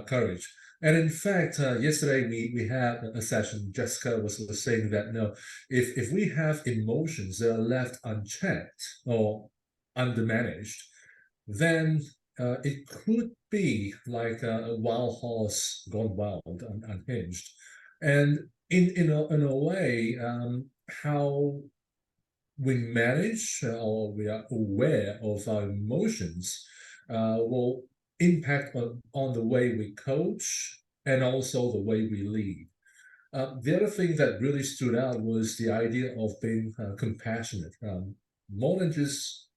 courage. And in fact, yesterday we had a session. Jessica was saying that no, if we have emotions that are left unchecked or undermanaged, then it could be like a wild horse gone wild, unhinged. And in a way, how we manage or we are aware of our emotions will impact on the way we coach and also the way we lead. The other thing that really stood out was the idea of being compassionate, more than just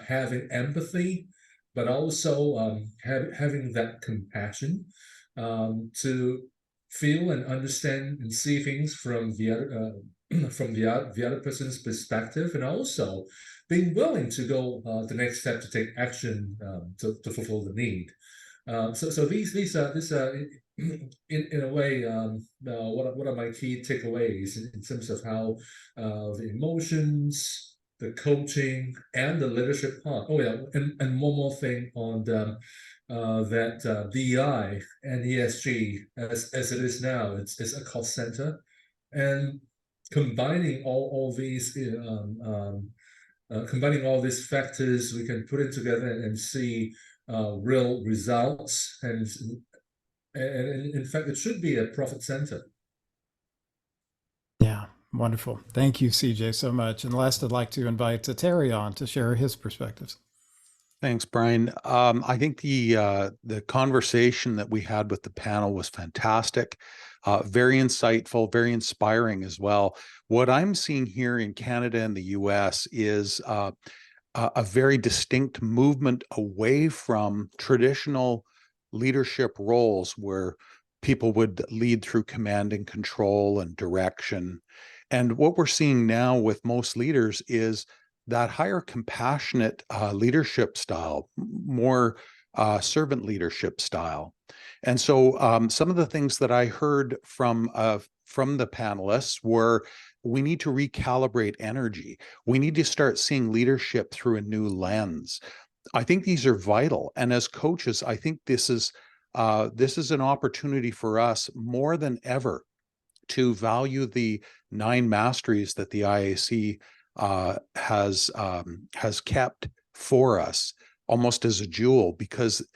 having empathy, but also having that compassion to feel and understand and see things from the other the other person's perspective, and also being willing to go the next step to take action to fulfill the need. So these are in a way what are my key takeaways in terms of how the emotions, the coaching, and the leadership part. Oh yeah, and one more thing on the that DEI and ESG as it is now, it's a cost center, and combining all these combining all these factors, we can put it together and see real results, and in fact, it should be a profit center. Yeah, wonderful. Thank you, CJ, so much. And last, I'd like to invite Terry on to share his perspectives. Thanks, Brian. I think the conversation that we had with the panel was fantastic, very insightful, very inspiring as well. What I'm seeing here in Canada and the US is a very distinct movement away from traditional leadership roles where people would lead through command and control and direction. And what we're seeing now with most leaders is that higher compassionate leadership style, more servant leadership style. And so some of the things that I heard from the panelists were, we need to recalibrate energy. We need to start seeing leadership through a new lens. I think these are vital. And as coaches, I think this is an opportunity for us more than ever to value the 9 masteries that the IAC has kept for us almost as a jewel, because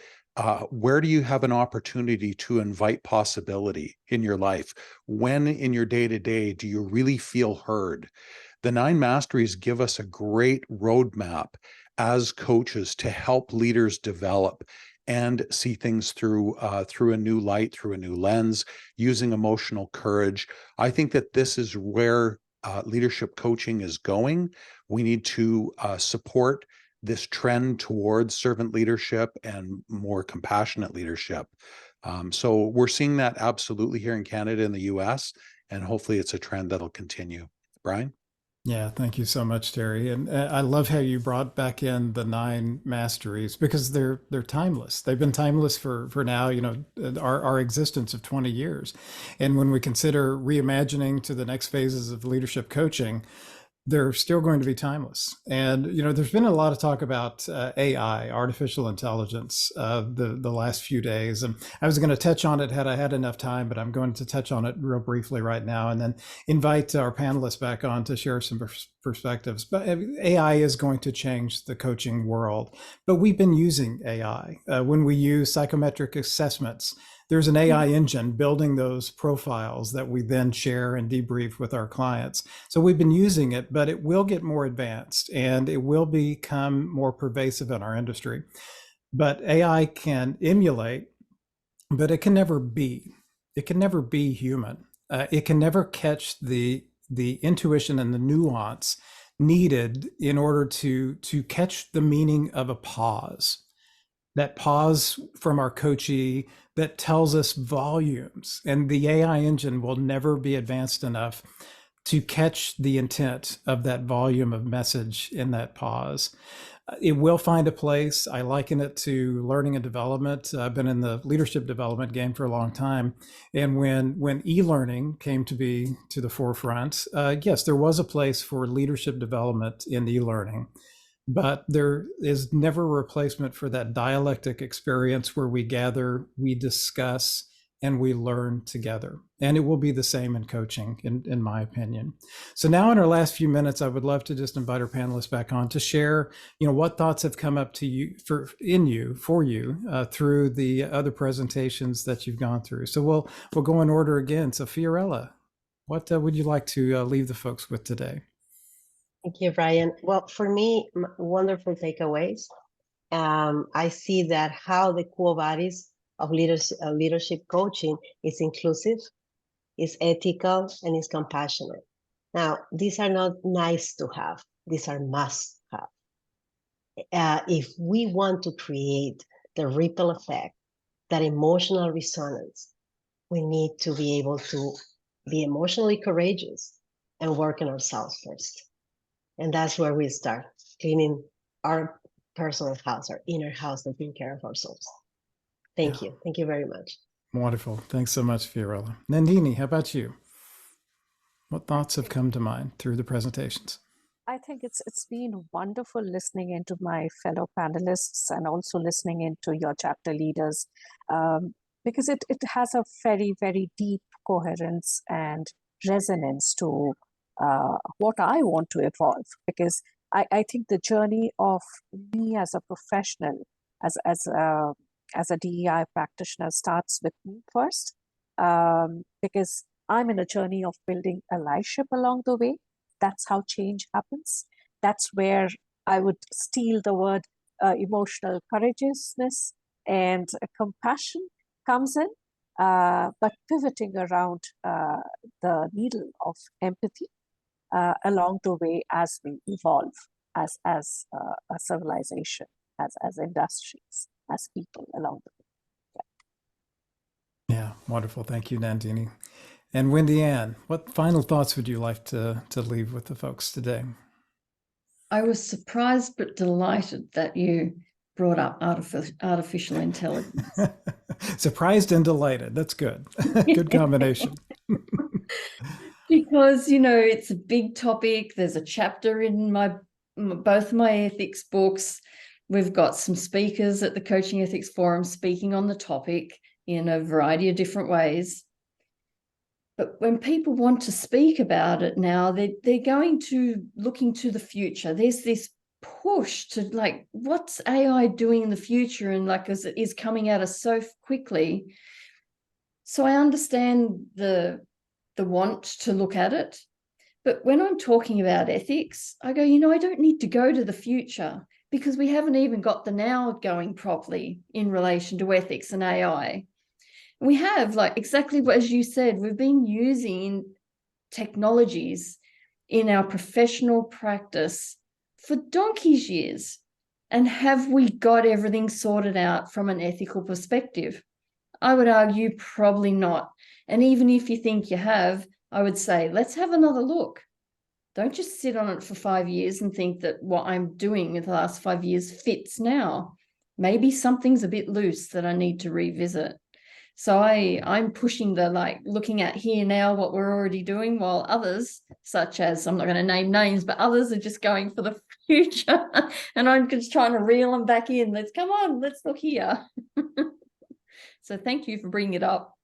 where do you have an opportunity to invite possibility in your life? When in your day-to-day do you really feel heard? The 9 masteries give us a great roadmap as coaches to help leaders develop and see things through a new light, through a new lens, using emotional courage. I think that this is where leadership coaching is going. We need to support this trend towards servant leadership and more compassionate leadership. So we're seeing that absolutely here in Canada and the US, and hopefully it's a trend that'll continue. Brian? Yeah, thank you so much, Terry. And I love how you brought back in the 9 masteries, because they're timeless. They've been timeless for now, our existence of 20 years. And when we consider reimagining to the next phases of leadership coaching, they're still going to be timeless. And, there's been a lot of talk about AI, artificial intelligence, the last few days. And I was going to touch on it had I had enough time, but I'm going to touch on it real briefly right now and then invite our panelists back on to share some perspectives. But AI is going to change the coaching world. But we've been using AI. When we use psychometric assessments, there's an AI engine building those profiles that we then share and debrief with our clients. So we've been using it, but it will get more advanced and it will become more pervasive in our industry. But AI can emulate, but it can never be. It can never be human. It can never catch the intuition and the nuance needed in order to catch the meaning of a pause. That pause from our coachee that tells us volumes, and the AI engine will never be advanced enough to catch the intent of that volume of message in that pause. It will find a place. I liken it to learning and development. I've been in the leadership development game for a long time. And when e-learning came to be to the forefront, yes, there was a place for leadership development in e-learning. But there is never a replacement for that dialectic experience where we gather, we discuss, and we learn together. And it will be the same in coaching, in my opinion. So now in our last few minutes, I would love to just invite our panelists back on to share, what thoughts have come up to you for you through the other presentations that you've gone through. So we'll go in order again. So Fiorella, what would you like to leave the folks with today? Thank you, Brian. Well, for me, wonderful takeaways. I see that how the Quo Vadis of leadership coaching is inclusive, is ethical, and is compassionate. Now, these are not nice to have. These are must have. If we want to create the ripple effect, that emotional resonance, we need to be able to be emotionally courageous and work on ourselves first. And that's where we start, cleaning our personal house, our inner house, taking care of ourselves. Thank you. Thank you very much. Wonderful. Thanks so much, Fiorella. Nandini, how about you? What thoughts have come to mind through the presentations? I think it's been wonderful listening into my fellow panelists and also listening into your chapter leaders, because it has a very, very deep coherence and resonance to what I want to evolve, because I think the journey of me as a professional, as a DEI practitioner, starts with me first, because I'm in a journey of building allyship along the way. That's how change happens. That's where I would steal the word emotional courageousness and compassion comes in, but pivoting around the needle of empathy along the way as we evolve as a civilization, as industries, as people along the way. Yeah, wonderful. Thank you, Nandini. And Wendy Ann, what final thoughts would you like to leave with the folks today? I was surprised but delighted that you brought up artificial intelligence. Surprised and delighted. That's good. Good combination. Because, it's a big topic. There's a chapter in both my ethics books. We've got some speakers at the Coaching Ethics Forum speaking on the topic in a variety of different ways. But when people want to speak about it now, they're going to looking to the future. There's this push to what's AI doing in the future, and as it is coming at us so quickly. So I understand the want to look at it. But when I'm talking about ethics, I go, I don't need to go to the future, because we haven't even got the now going properly in relation to ethics and AI. We have, exactly as you said, we've been using technologies in our professional practice for donkey's years. And have we got everything sorted out from an ethical perspective? I would argue probably not. And even if you think you have, I would say, let's have another look. Don't just sit on it for 5 years and think that what I'm doing in the last 5 years fits now. Maybe something's a bit loose that I need to revisit. So I'm pushing the looking at here now what we're already doing, while others, such as, I'm not going to name names, but others are just going for the future. And I'm just trying to reel them back in. Let's look here. So thank you for bringing it up.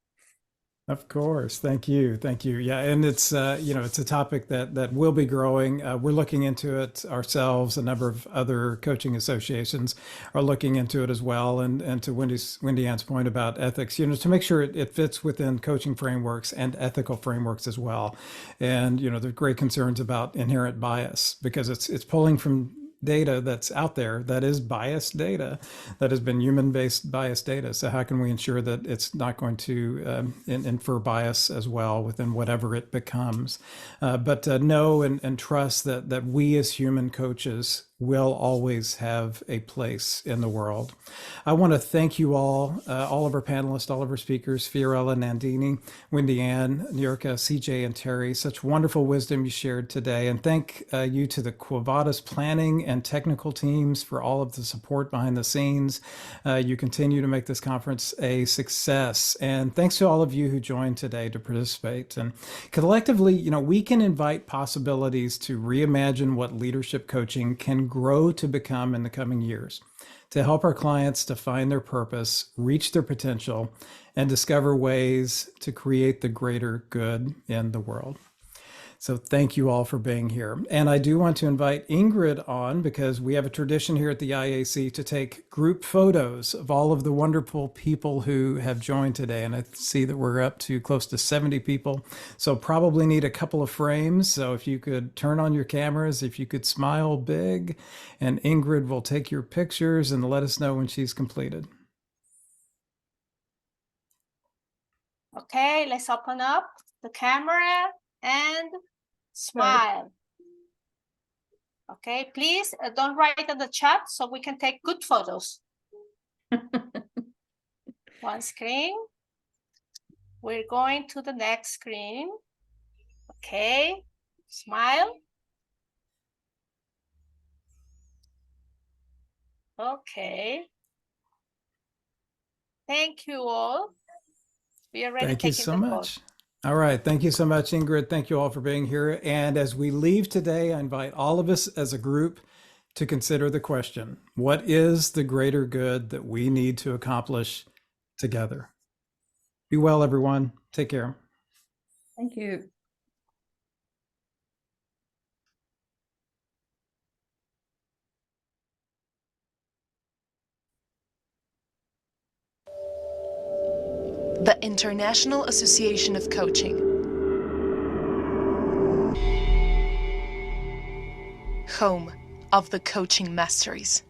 Of course. Thank you. Yeah. And it's, it's a topic that will be growing. We're looking into it ourselves. A number of other coaching associations are looking into it as well. And to Wendy Ann's point about ethics, to make sure it fits within coaching frameworks and ethical frameworks as well. And, there's great concerns about inherent bias, because it's pulling from data that's out there that is biased data, that has been human-based biased data. So how can we ensure that it's not going to infer bias as well within whatever it becomes? But know and trust that we as human coaches will always have a place in the world. I want to thank you all of our panelists, all of our speakers, Fiorella, Nandini, Wendy Ann, Nurka, CJ, and Terry. Such wonderful wisdom you shared today. And thank you to the Quo Vadis planning and technical teams for all of the support behind the scenes. You continue to make this conference a success. And thanks to all of you who joined today to participate. And collectively, we can invite possibilities to reimagine what leadership coaching can grow to become in the coming years, to help our clients to find their purpose, reach their potential, and discover ways to create the greater good in the world. So thank you all for being here. And I do want to invite Ingrid on, because we have a tradition here at the IAC to take group photos of all of the wonderful people who have joined today. And I see that we're up to close to 70 people. So probably need a couple of frames. So if you could turn on your cameras, if you could smile big, and Ingrid will take your pictures and let us know when she's completed. Okay, let's open up the camera and smile. Okay, please don't write in the chat so we can take good photos. One screen. We're going to the next screen. Okay, smile. Okay. Thank you all. We are ready. Thank you so much. All right. Thank you so much, Ingrid. Thank you all for being here. And as we leave today, I invite all of us as a group to consider the question, what is the greater good that we need to accomplish together? Be well, everyone. Take care. Thank you. The International Association of Coaching. Home of the Coaching Masteries.